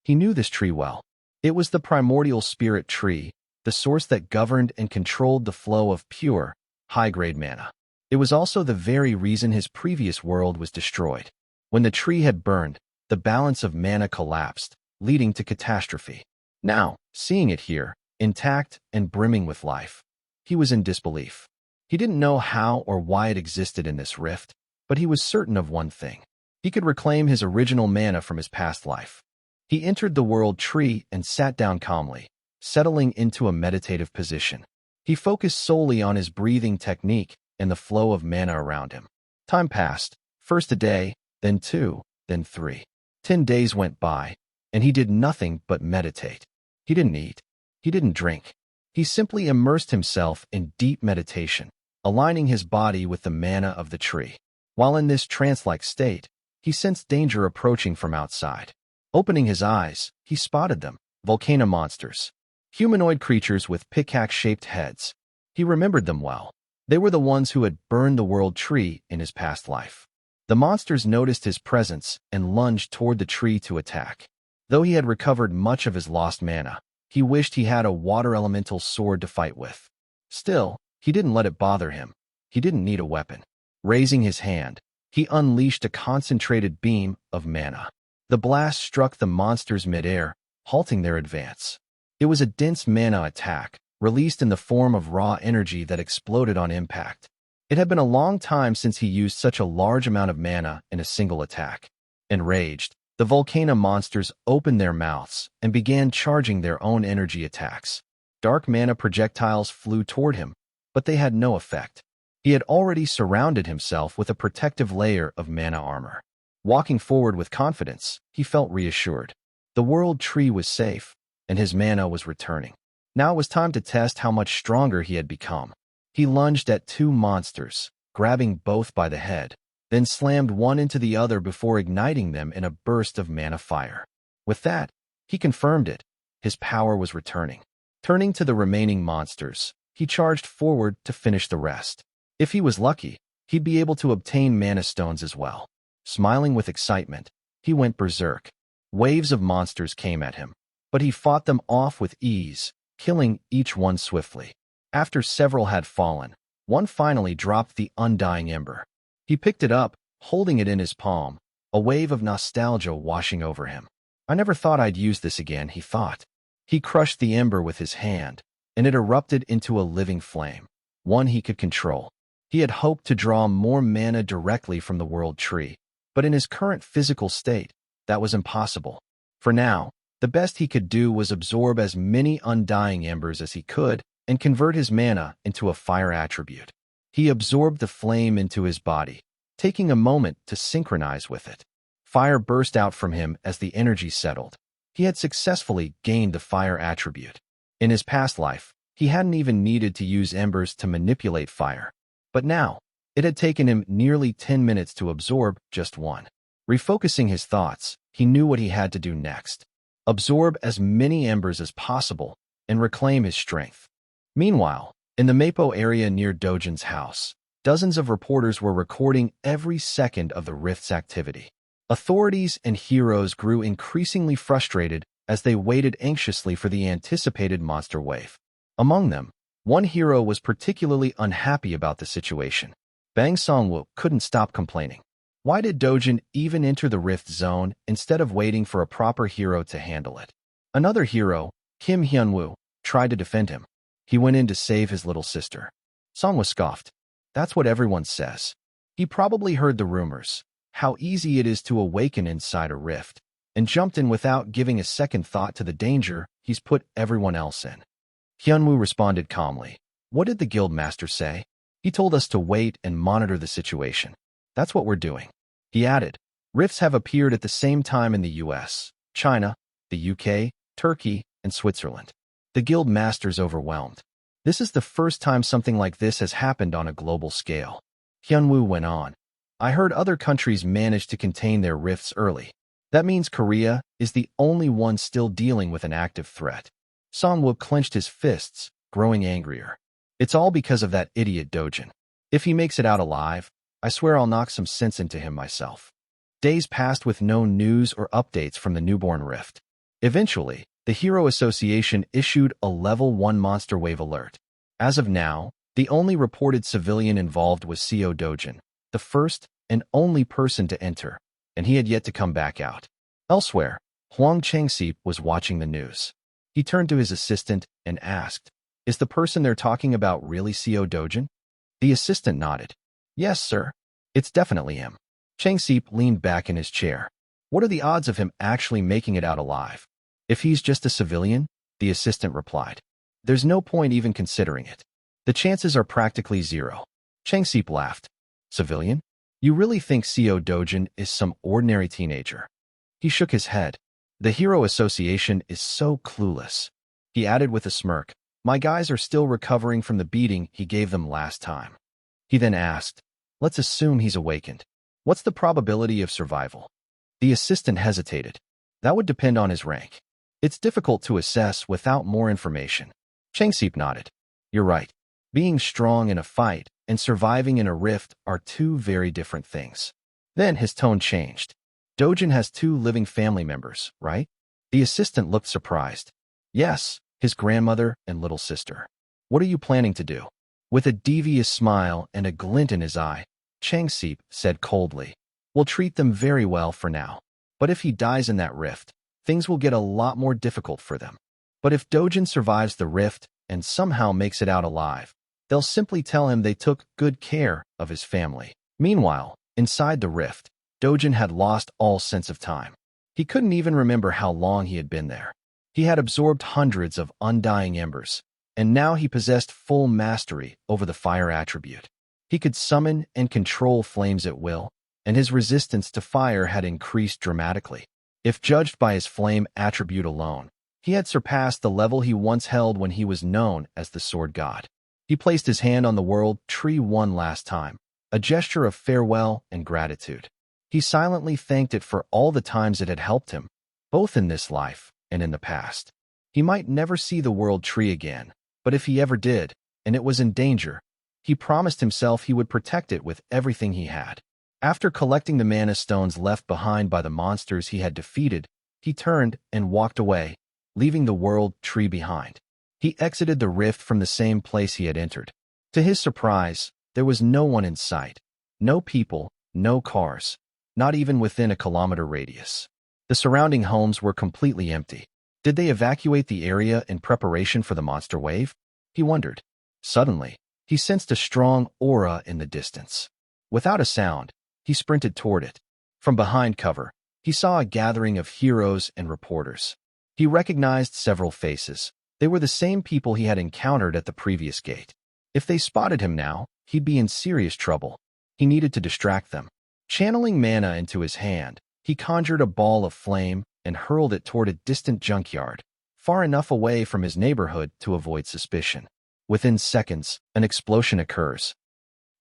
He knew this tree well. It was the primordial spirit tree, the source that governed and controlled the flow of pure, high-grade mana. It was also the very reason his previous world was destroyed. When the tree had burned, the balance of mana collapsed, leading to catastrophe. Now, seeing it here, intact and brimming with life, he was in disbelief. He didn't know how or why it existed in this rift, but he was certain of one thing. He could reclaim his original mana from his past life. He entered the World Tree and sat down calmly, settling into a meditative position. He focused solely on his breathing technique and the flow of mana around him. Time passed, first a day, then 2, then 3. 10 days went by, and he did nothing but meditate. He didn't eat. He didn't drink. He simply immersed himself in deep meditation, aligning his body with the mana of the tree. While in this trance-like state, he sensed danger approaching from outside. Opening his eyes, he spotted them, volcano monsters. Humanoid creatures with pickaxe-shaped heads. He remembered them well. They were the ones who had burned the World Tree in his past life. The monsters noticed his presence and lunged toward the tree to attack. Though he had recovered much of his lost mana, he wished he had a water elemental sword to fight with. Still, he didn't let it bother him. He didn't need a weapon. Raising his hand, he unleashed a concentrated beam of mana. The blast struck the monsters mid-air, halting their advance. It was a dense mana attack, released in the form of raw energy that exploded on impact. It had been a long time since he used such a large amount of mana in a single attack. Enraged, the volcano monsters opened their mouths and began charging their own energy attacks. Dark mana projectiles flew toward him, but they had no effect. He had already surrounded himself with a protective layer of mana armor. Walking forward with confidence, he felt reassured. The World Tree was safe, and his mana was returning. Now it was time to test how much stronger he had become. He lunged at 2 monsters, grabbing both by the head, then slammed one into the other before igniting them in a burst of mana fire. With that, he confirmed it. His power was returning. Turning to the remaining monsters, he charged forward to finish the rest. If he was lucky, he'd be able to obtain mana stones as well. Smiling with excitement, he went berserk. Waves of monsters came at him, but he fought them off with ease, killing each one swiftly. After several had fallen, one finally dropped the undying ember. He picked it up, holding it in his palm, a wave of nostalgia washing over him. I never thought I'd use this again, he thought. He crushed the ember with his hand, and it erupted into a living flame, one he could control. He had hoped to draw more mana directly from the world tree, but in his current physical state, that was impossible. For now, the best he could do was absorb as many undying embers as he could and convert his mana into a fire attribute. He absorbed the flame into his body, taking a moment to synchronize with it. Fire burst out from him as the energy settled. He had successfully gained the fire attribute. In his past life, he hadn't even needed to use embers to manipulate fire. But now, it had taken him nearly 10 minutes to absorb just one. Refocusing his thoughts, he knew what he had to do next. Absorb as many embers as possible and reclaim his strength. Meanwhile, in the Mapo area near Dojin's house, dozens of reporters were recording every second of the rift's activity. Authorities and heroes grew increasingly frustrated as they waited anxiously for the anticipated monster wave. Among them, one hero was particularly unhappy about the situation. Bang Songwoo couldn't stop complaining. Why did Dojin even enter the rift zone instead of waiting for a proper hero to handle it? Another hero, Kim Hyunwoo, tried to defend him. He went in to save his little sister. Songwoo scoffed. That's what everyone says. He probably heard the rumors, how easy it is to awaken inside a rift, and jumped in without giving a second thought to the danger he's put everyone else in. Hyunwoo responded calmly. What did the guild master say? He told us to wait and monitor the situation. That's what we're doing. He added, rifts have appeared at the same time in the US, China, the UK, Turkey, and Switzerland. The guild master's overwhelmed. This is the first time something like this has happened on a global scale. Hyunwoo went on. I heard other countries managed to contain their rifts early. That means Korea is the only one still dealing with an active threat. Songwoo clenched his fists, growing angrier. It's all because of that idiot Dojin. If he makes it out alive, I swear I'll knock some sense into him myself. Days passed with no news or updates from the newborn rift. Eventually, the Hero Association issued a Level 1 Monster Wave alert. As of now, the only reported civilian involved was CO Dojin, the first and only person to enter, and he had yet to come back out. Elsewhere, Huang Changsip was watching the news. He turned to his assistant and asked, is the person they're talking about really CO Dojin? The assistant nodded. Yes, sir. It's definitely him. Changsip leaned back in his chair. What are the odds of him actually making it out alive? If he's just a civilian, the assistant replied. There's no point even considering it. The chances are practically zero. Changsip laughed. Civilian? You really think CO Dojin is some ordinary teenager? He shook his head. The Hero Association is so clueless. He added with a smirk, my guys are still recovering from the beating he gave them last time. He then asked, let's assume he's awakened. What's the probability of survival? The assistant hesitated. That would depend on his rank. It's difficult to assess without more information. Changsip nodded. You're right. Being strong in a fight and surviving in a rift are two very different things. Then his tone changed. Dojin has 2 living family members, right? The assistant looked surprised. Yes, his grandmother and little sister. What are you planning to do? With a devious smile and a glint in his eye, Changsip said coldly, we'll treat them very well for now. But if he dies in that rift, things will get a lot more difficult for them. But if Dojin survives the rift and somehow makes it out alive, they'll simply tell him they took good care of his family. Meanwhile, inside the rift, Dojin had lost all sense of time. He couldn't even remember how long he had been there. He had absorbed hundreds of undying embers, and now he possessed full mastery over the fire attribute. He could summon and control flames at will, and his resistance to fire had increased dramatically. If judged by his flame attribute alone, he had surpassed the level he once held when he was known as the Sword God. He placed his hand on the world tree one last time, a gesture of farewell and gratitude. He silently thanked it for all the times it had helped him, both in this life and in the past. He might never see the world tree again, but if he ever did, and it was in danger, he promised himself he would protect it with everything he had. After collecting the mana stones left behind by the monsters he had defeated, he turned and walked away, leaving the world tree behind. He exited the rift from the same place he had entered. To his surprise, there was no one in sight. No people, no cars, not even within a kilometer radius. The surrounding homes were completely empty. Did they evacuate the area in preparation for the monster wave? He wondered. Suddenly, he sensed a strong aura in the distance. Without a sound, he sprinted toward it. From behind cover, he saw a gathering of heroes and reporters. He recognized several faces. They were the same people he had encountered at the previous gate. If they spotted him now, he'd be in serious trouble. He needed to distract them. Channeling mana into his hand, he conjured a ball of flame and hurled it toward a distant junkyard, far enough away from his neighborhood to avoid suspicion. Within seconds, an explosion occurs.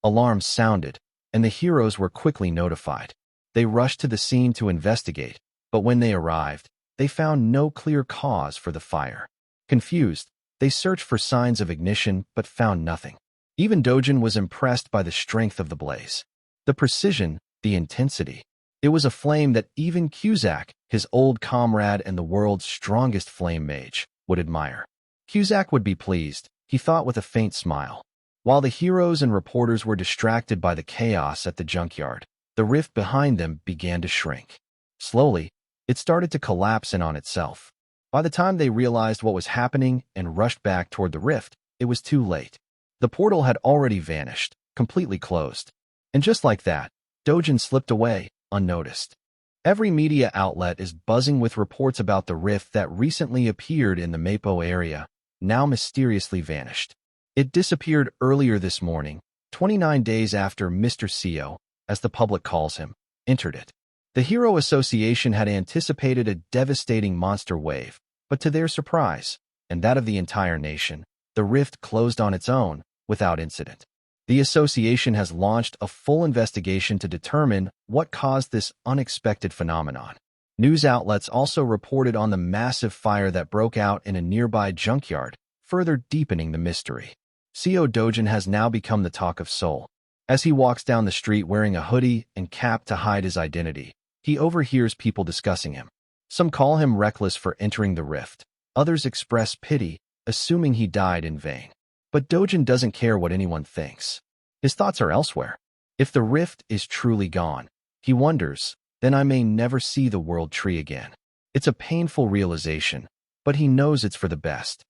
Alarms sounded, and the heroes were quickly notified. They rushed to the scene to investigate, but when they arrived, they found no clear cause for the fire. Confused, they searched for signs of ignition but found nothing. Even Dojin was impressed by the strength of the blaze. The precision, the intensity. It was a flame that even Cusack, his old comrade and the world's strongest flame mage, would admire. Cusack would be pleased, he thought with a faint smile. While the heroes and reporters were distracted by the chaos at the junkyard, the rift behind them began to shrink. Slowly, it started to collapse in on itself. By the time they realized what was happening and rushed back toward the rift, it was too late. The portal had already vanished, completely closed. And just like that, Dojin slipped away, unnoticed. Every media outlet is buzzing with reports about the rift that recently appeared in the Mapo area, now mysteriously vanished. It disappeared earlier this morning, 29 days after Mr. CO, as the public calls him, entered it. The Hero Association had anticipated a devastating monster wave, but to their surprise, and that of the entire nation, the rift closed on its own, without incident. The association has launched a full investigation to determine what caused this unexpected phenomenon. News outlets also reported on the massive fire that broke out in a nearby junkyard, further deepening the mystery. CO Dojin has now become the talk of Seoul. As he walks down the street wearing a hoodie and cap to hide his identity, he overhears people discussing him. Some call him reckless for entering the rift. Others express pity, assuming he died in vain. But Dojin doesn't care what anyone thinks. His thoughts are elsewhere. If the rift is truly gone, he wonders, then I may never see the world tree again. It's a painful realization, but he knows it's for the best.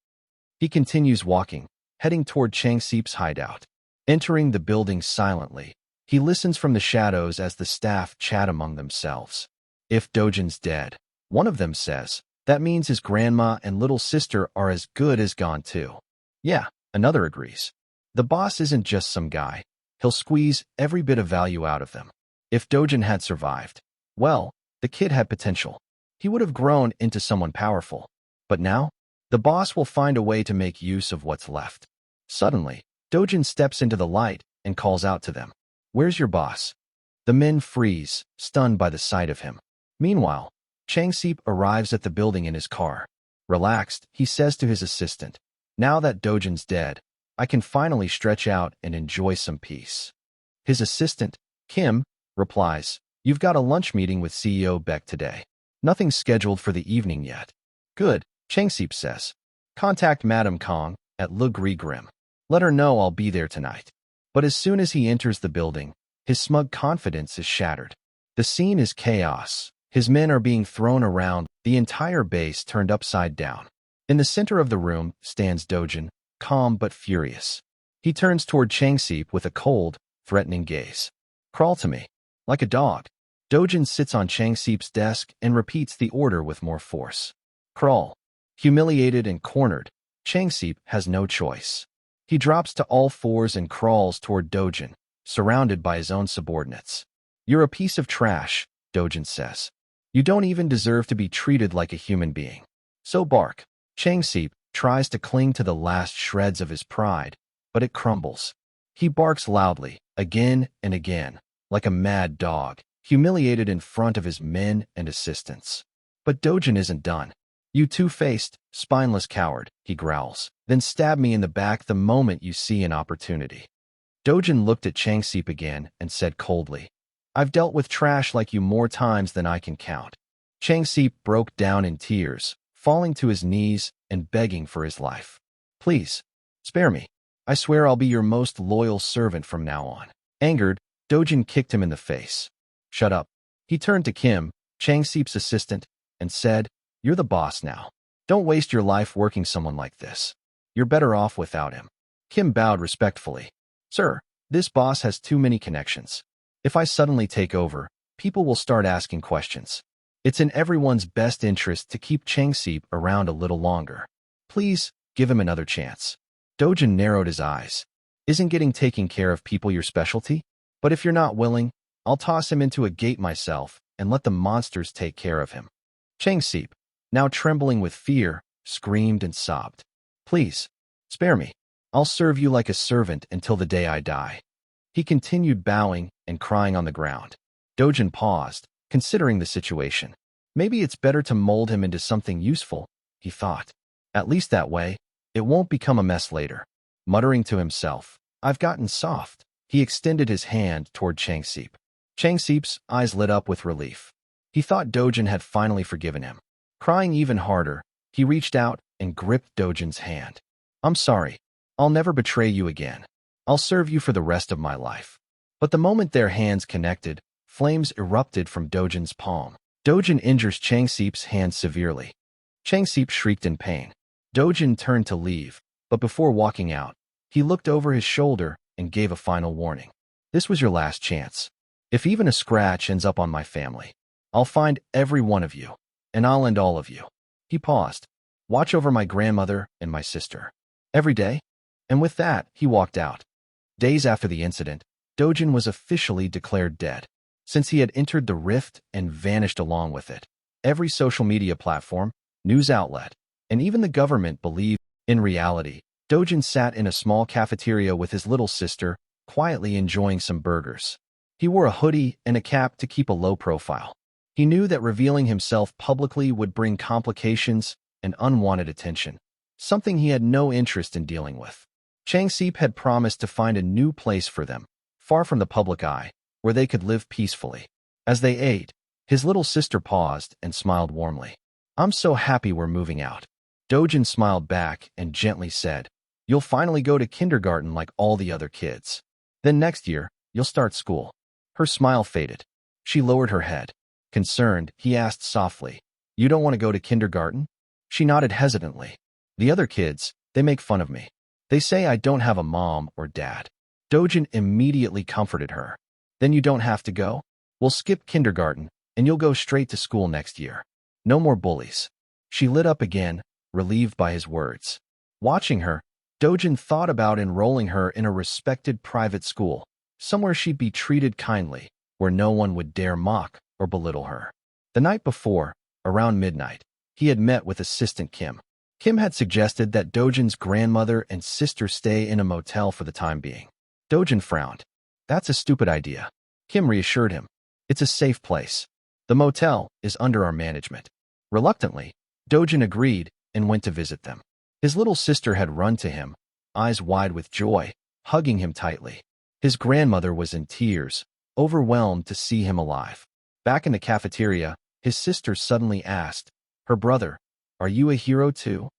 He continues walking, heading toward Changseep's hideout. Entering the building silently, he listens from the shadows as the staff chat among themselves. If Dojin's dead, one of them says, that means his grandma and little sister are as good as gone too. Yeah, another agrees. The boss isn't just some guy. He'll squeeze every bit of value out of them. If Dojin had survived, well, the kid had potential. He would have grown into someone powerful. But now, the boss will find a way to make use of what's left. Suddenly, Dojin steps into the light and calls out to them. Where's your boss? The men freeze, stunned by the sight of him. Meanwhile, Changseep arrives at the building in his car. Relaxed, he says to his assistant, now that Dojin's dead, I can finally stretch out and enjoy some peace. His assistant, Kim, replies, you've got a lunch meeting with CEO Beck today. Nothing's scheduled for the evening yet. Good, Changseep says. Contact Madame Kong at Le Gris Grim. Let her know I'll be there tonight. But as soon as he enters the building, his smug confidence is shattered. The scene is chaos. His men are being thrown around, the entire base turned upside down. In the center of the room stands Dojin, calm but furious. He turns toward Changseep with a cold, threatening gaze. Crawl to me. Like a dog. Dojin sits on Changseep's desk and repeats the order with more force. Crawl. Humiliated and cornered, Changseep has no choice. He drops to all fours and crawls toward Dojin, surrounded by his own subordinates. You're a piece of trash, Dojin says. You don't even deserve to be treated like a human being. So bark. Changseep tries to cling to the last shreds of his pride, but it crumbles. He barks loudly, again and again, like a mad dog, humiliated in front of his men and assistants. But Dojin isn't done. You two-faced, spineless coward, he growls, then stab me in the back the moment you see an opportunity. Dojin looked at Changseep again and said coldly, I've dealt with trash like you more times than I can count. Changseep broke down in tears, falling to his knees and begging for his life. Please, spare me. I swear I'll be your most loyal servant from now on. Angered, Dojin kicked him in the face. Shut up. He turned to Kim, Chang Seep's assistant, and said, You're the boss now. Don't waste your life working someone like this. You're better off without him. Kim bowed respectfully. Sir, this boss has too many connections. If I suddenly take over, people will start asking questions. It's in everyone's best interest to keep Chang Seep around a little longer. Please, give him another chance. Dojin narrowed his eyes. Isn't getting taking care of people your specialty? But if you're not willing, I'll toss him into a gate myself and let the monsters take care of him. Chang Seep, now trembling with fear, screamed and sobbed. Please, spare me. I'll serve you like a servant until the day I die. He continued bowing and crying on the ground. Dojin paused, considering the situation. Maybe it's better to mold him into something useful, he thought. At least that way, it won't become a mess later. Muttering to himself, I've gotten soft. He extended his hand toward Chang Seep. Chang Seep's eyes lit up with relief. He thought Dojin had finally forgiven him. Crying even harder, he reached out and gripped Dojin's hand. I'm sorry. I'll never betray you again. I'll serve you for the rest of my life. But the moment their hands connected, flames erupted from Dojin's palm. Dojin injures Chang Seep's hand severely. Chang Seep shrieked in pain. Dojin turned to leave, but before walking out, he looked over his shoulder and gave a final warning. This was your last chance. If even a scratch ends up on my family, I'll find every one of you, and I'll end all of you. He paused. Watch over my grandmother and my sister. Every day? And with that, he walked out. Days after the incident, Dojin was officially declared dead, since he had entered the rift and vanished along with it. Every social media platform, news outlet, and even the government believed. In reality, Dojin sat in a small cafeteria with his little sister, quietly enjoying some burgers. He wore a hoodie and a cap to keep a low profile. He knew that revealing himself publicly would bring complications and unwanted attention, something he had no interest in dealing with. Chang Seep had promised to find a new place for them, far from the public eye, where they could live peacefully. As they ate, his little sister paused and smiled warmly. I'm so happy we're moving out. Dojin smiled back and gently said, You'll finally go to kindergarten like all the other kids. Then next year, you'll start school. Her smile faded. She lowered her head. Concerned, he asked softly, You don't want to go to kindergarten? She nodded hesitantly. The other kids, they make fun of me. They say I don't have a mom or dad. Dojin immediately comforted her. Then you don't have to go. We'll skip kindergarten, and you'll go straight to school next year. No more bullies. She lit up again, relieved by his words. Watching her, Dojin thought about enrolling her in a respected private school, somewhere she'd be treated kindly, where no one would dare mock or belittle her. The night before, around midnight, he had met with assistant Kim. Kim had suggested that Dojin's grandmother and sister stay in a motel for the time being. Dojin frowned. That's a stupid idea. Kim reassured him. It's a safe place. The motel is under our management. Reluctantly, Dojin agreed and went to visit them. His little sister had run to him, eyes wide with joy, hugging him tightly. His grandmother was in tears, overwhelmed to see him alive. Back in the cafeteria, his sister suddenly asked, Her brother, are you a hero too?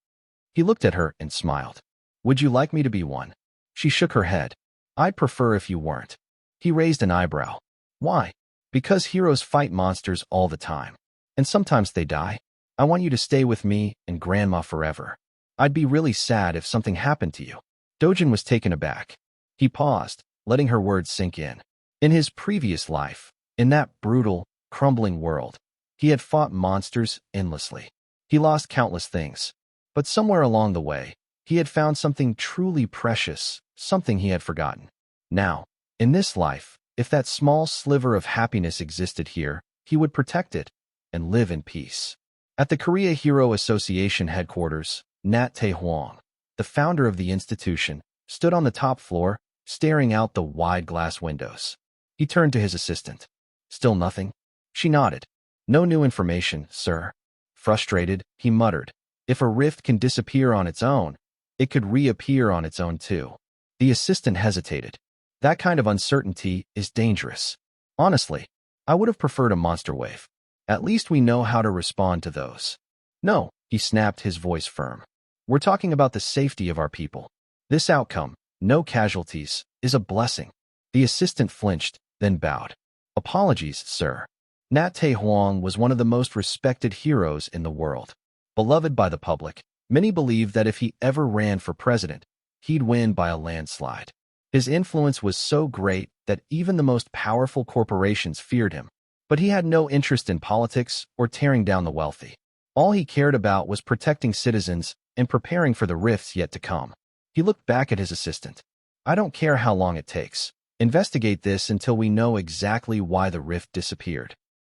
He looked at her and smiled. Would you like me to be one? She shook her head. I'd prefer if you weren't. He raised an eyebrow. Why? Because heroes fight monsters all the time. And sometimes they die. I want you to stay with me and Grandma forever. I'd be really sad if something happened to you. Dojin was taken aback. He paused, letting her words sink in. In his previous life, in that brutal, crumbling world, he had fought monsters endlessly. He lost countless things. But somewhere along the way, he had found something truly precious, something he had forgotten. Now, in this life, if that small sliver of happiness existed here, he would protect it and live in peace. At the Korea Hero Association headquarters, Nat Tae-hwang, the founder of the institution, stood on the top floor, staring out the wide glass windows. He turned to his assistant. Still nothing? She nodded. No new information, sir. Frustrated, he muttered. If a rift can disappear on its own, it could reappear on its own too. The assistant hesitated. That kind of uncertainty is dangerous. Honestly, I would have preferred a monster wave. At least we know how to respond to those. No, he snapped, his voice firm. We're talking about the safety of our people. This outcome, no casualties, is a blessing. The assistant flinched, then bowed. Apologies, sir. Nat Te Huang was one of the most respected heroes in the world. Beloved by the public, many believed that if he ever ran for president, he'd win by a landslide. His influence was so great that even the most powerful corporations feared him. But he had no interest in politics or tearing down the wealthy. All he cared about was protecting citizens and preparing for the rifts yet to come. He looked back at his assistant. I don't care how long it takes. Investigate this until we know exactly why the rift disappeared.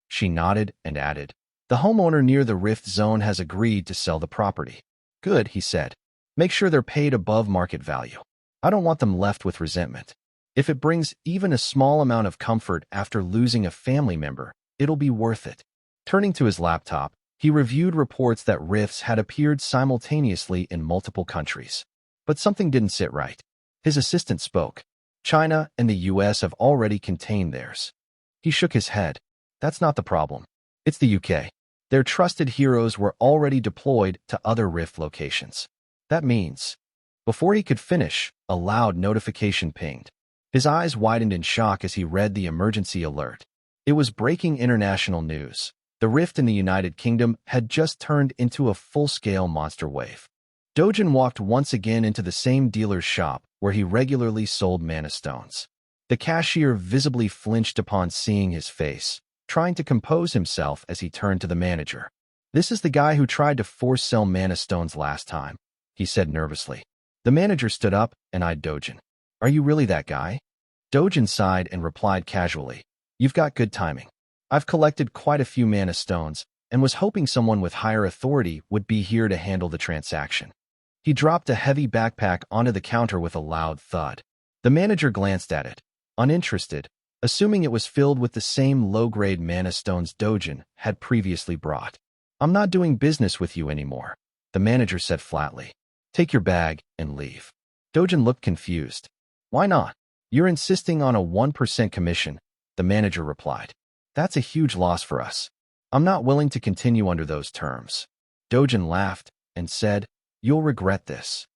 She nodded and added, the homeowner near the rift zone has agreed to sell the property. Good, he said. Make sure they're paid above market value. I don't want them left with resentment. If it brings even a small amount of comfort after losing a family member, it'll be worth it. Turning to his laptop, he reviewed reports that rifts had appeared simultaneously in multiple countries. But something didn't sit right. His assistant spoke. China and the US have already contained theirs. He shook his head. That's not the problem. It's the UK. Their trusted heroes were already deployed to other rift locations. That means... Before he could finish, a loud notification pinged. His eyes widened in shock as he read the emergency alert. It was breaking international news. The rift in the United Kingdom had just turned into a full-scale monster wave. Dojin walked once again into the same dealer's shop where he regularly sold mana stones. The cashier visibly flinched upon seeing his face, trying to compose himself as he turned to the manager. This is the guy who tried to force sell mana stones last time, he said nervously. The manager stood up and eyed Dojin. Are you really that guy? Dojin sighed and replied casually. You've got good timing. I've collected quite a few mana stones and was hoping someone with higher authority would be here to handle the transaction. He dropped a heavy backpack onto the counter with a loud thud. The manager glanced at it, uninterested, assuming it was filled with the same low-grade mana stones Dojin had previously brought. I'm not doing business with you anymore, the manager said flatly. Take your bag and leave. Dojin looked confused. Why not? You're insisting on a 1% commission, the manager replied. That's a huge loss for us. I'm not willing to continue under those terms. Dojin laughed and said, You'll regret this.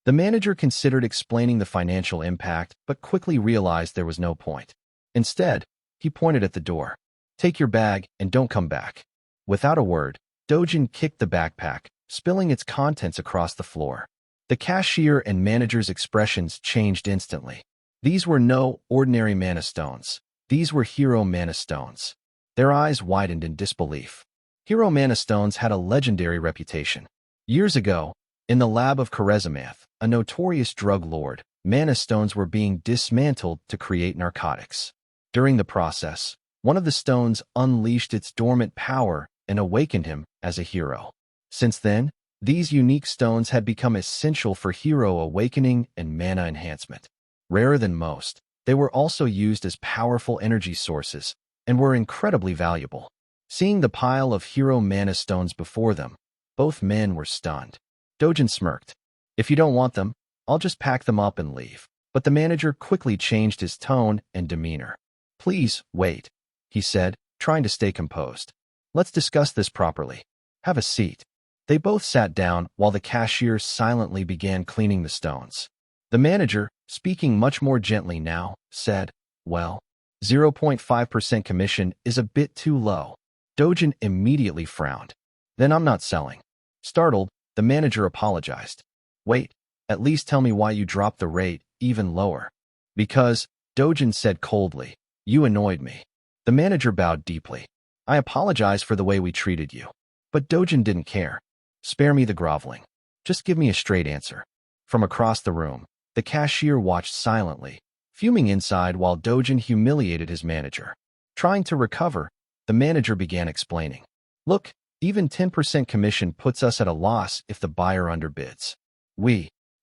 The manager considered explaining the financial impact, but quickly realized there was no point. Instead, he pointed at the door. Take your bag and don't come back. Without a word, Dojin kicked the backpack, spilling its contents across the floor. The cashier and manager's expressions changed instantly. These were no ordinary mana stones. These were hero mana stones. Their eyes widened in disbelief. Hero mana stones had a legendary reputation. Years ago, in the lab of Kharazamath, a notorious drug lord, mana stones were being dismantled to create narcotics. During the process, one of the stones unleashed its dormant power and awakened him as a hero. Since then, these unique stones had become essential for hero awakening and mana enhancement. Rarer than most, they were also used as powerful energy sources and were incredibly valuable. Seeing the pile of hero mana stones before them, both men were stunned. Dojin smirked. If you don't want them, I'll just pack them up and leave. But the manager quickly changed his tone and demeanor. Please, wait, he said, trying to stay composed. Let's discuss this properly. Have a seat. They both sat down while the cashier silently began cleaning the stones. The manager, speaking much more gently now, said, Well, 0.5% commission is a bit too low. Dojin immediately frowned. Then I'm not selling. Startled, the manager apologized. Wait, at least tell me why you dropped the rate even lower. Because, Dojin said coldly, you annoyed me. The manager bowed deeply. I apologize for the way we treated you. But Dojin didn't care. Spare me the groveling. Just give me a straight answer. From across the room, the cashier watched silently, fuming inside while Dojin humiliated his manager. Trying to recover, the manager began explaining. Look, even 10% commission puts us at a loss if the buyer underbids.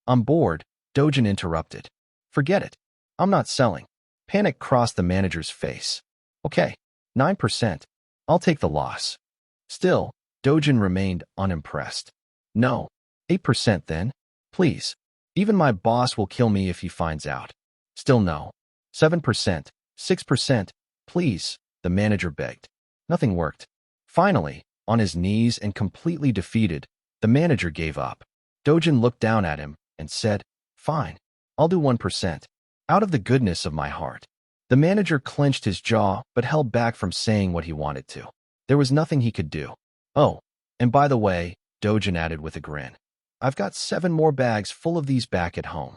I'm bored, Dojin interrupted. Forget it. I'm not selling. Panic crossed the manager's face. Okay, 9%. I'll take the loss. Still, Dojin remained unimpressed. No, 8% then, please. Even my boss will kill me if he finds out. Still no. 7%, 6%, please, the manager begged. Nothing worked. Finally, on his knees and completely defeated, the manager gave up. Dojin looked down at him and said, "Fine, I'll do 1%. Out of the goodness of my heart." The manager clenched his jaw but held back from saying what he wanted to. There was nothing he could do. "Oh, and by the way," Dojin added with a grin, "I've got 7 more bags full of these back at home."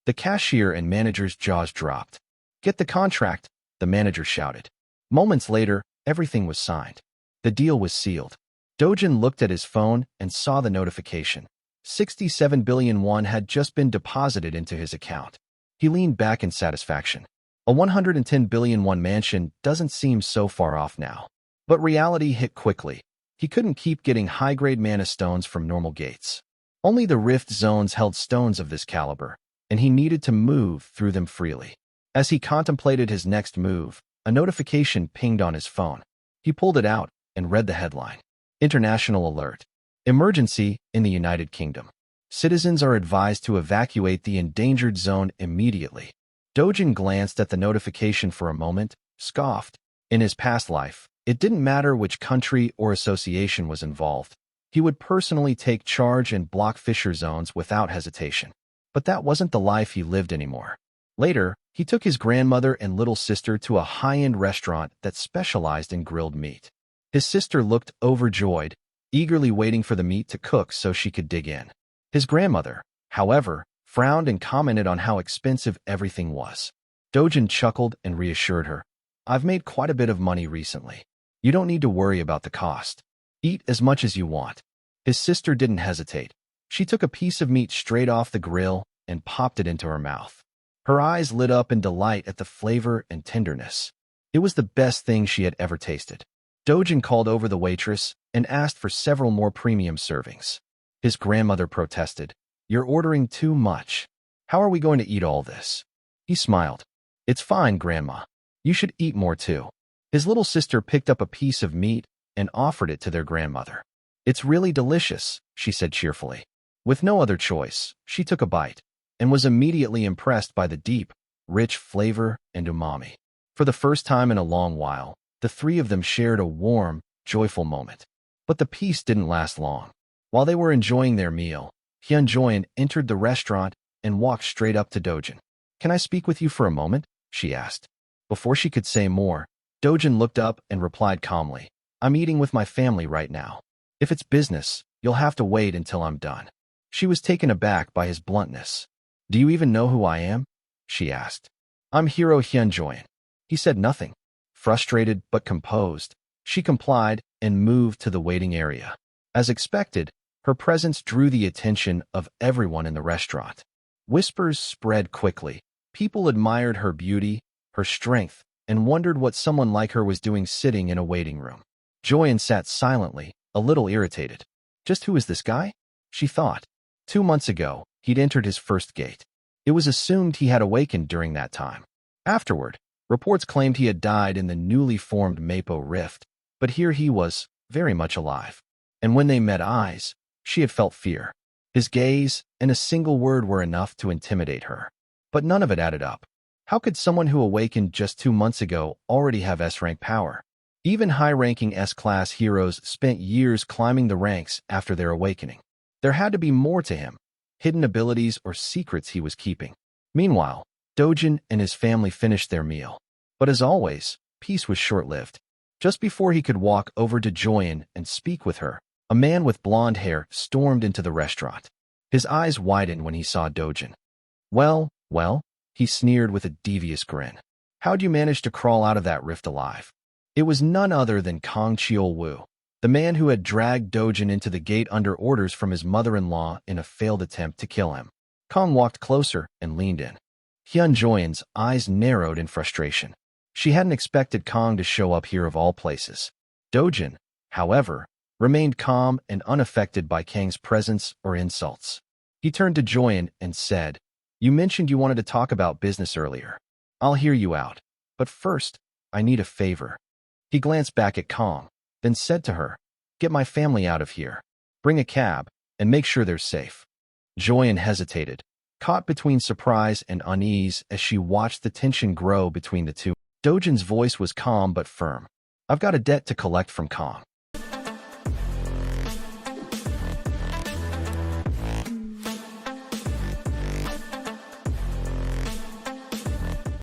The cashier and manager's jaws dropped. "Get the contract," the manager shouted. Moments later, everything was signed. The deal was sealed. Dojin looked at his phone and saw the notification. 67 billion won had just been deposited into his account. He leaned back in satisfaction. A 110 billion won mansion doesn't seem so far off now. But reality hit quickly. He couldn't keep getting high-grade mana stones from normal gates. Only the rift zones held stones of this caliber, and he needed to move through them freely. As he contemplated his next move, a notification pinged on his phone. He pulled it out and read the headline. International alert. Emergency in the United Kingdom. Citizens are advised to evacuate the endangered zone immediately. Dojin glanced at the notification for a moment, scoffed. In his past life, it didn't matter which country or association was involved. He would personally take charge and block fissure zones without hesitation. But that wasn't the life he lived anymore. Later, he took his grandmother and little sister to a high-end restaurant that specialized in grilled meat. His sister looked overjoyed, eagerly waiting for the meat to cook so she could dig in. His grandmother, however, frowned and commented on how expensive everything was. Dojin chuckled and reassured her, "I've made quite a bit of money recently. You don't need to worry about the cost. Eat as much as you want." His sister didn't hesitate. She took a piece of meat straight off the grill and popped it into her mouth. Her eyes lit up in delight at the flavor and tenderness. It was the best thing she had ever tasted. Dojin called over the waitress and asked for several more premium servings. His grandmother protested, "You're ordering too much. How are we going to eat all this?" He smiled. "It's fine, Grandma. You should eat more too." His little sister picked up a piece of meat and offered it to their grandmother. "It's really delicious," she said cheerfully. With no other choice, she took a bite and was immediately impressed by the deep, rich flavor and umami. For the first time in a long while, the three of them shared a warm, joyful moment. But the peace didn't last long. While they were enjoying their meal, Hyunjoin entered the restaurant and walked straight up to Dojin. "Can I speak with you for a moment?" she asked. Before she could say more, Dojin looked up and replied calmly, "I'm eating with my family right now. If it's business, you'll have to wait until I'm done." She was taken aback by his bluntness. "Do you even know who I am?" she asked. "I'm Hero Hyunjoin." He said nothing. Frustrated but composed, she complied and moved to the waiting area. As expected, her presence drew the attention of everyone in the restaurant. Whispers spread quickly. People admired her beauty, her strength, and wondered what someone like her was doing sitting in a waiting room. Joyen sat silently, a little irritated. Just who is this guy? She thought. 2 months ago, he'd entered his first gate. It was assumed he had awakened during that time. Afterward, reports claimed he had died in the newly formed Mapo Rift, but here he was, very much alive. And when they met eyes, she had felt fear. His gaze and a single word were enough to intimidate her. But none of it added up. How could someone who awakened just 2 months ago already have S-rank power? Even high-ranking S-class heroes spent years climbing the ranks after their awakening. There had to be more to him, hidden abilities or secrets he was keeping. Meanwhile, Dojin and his family finished their meal. But as always, peace was short-lived. Just before he could walk over to Joyen and speak with her, a man with blonde hair stormed into the restaurant. His eyes widened when he saw Dojin. Well, he sneered with a devious grin. "How'd you manage to crawl out of that rift alive?" It was none other than Kong Cheol-woo, the man who had dragged Dojin into the gate under orders from his mother-in-law in a failed attempt to kill him. Kong walked closer and leaned in. Hyunjoin's eyes narrowed in frustration. She hadn't expected Kong to show up here of all places. Dojin, however, remained calm and unaffected by Kang's presence or insults. He turned to Joyen and said, "You mentioned you wanted to talk about business earlier. I'll hear you out. But first, I need a favor." He glanced back at Kong, then said to her, "Get my family out of here. Bring a cab, and make sure they're safe." Joyen hesitated, caught between surprise and unease as she watched the tension grow between the two. Dojin's voice was calm but firm. "I've got a debt to collect from Kong.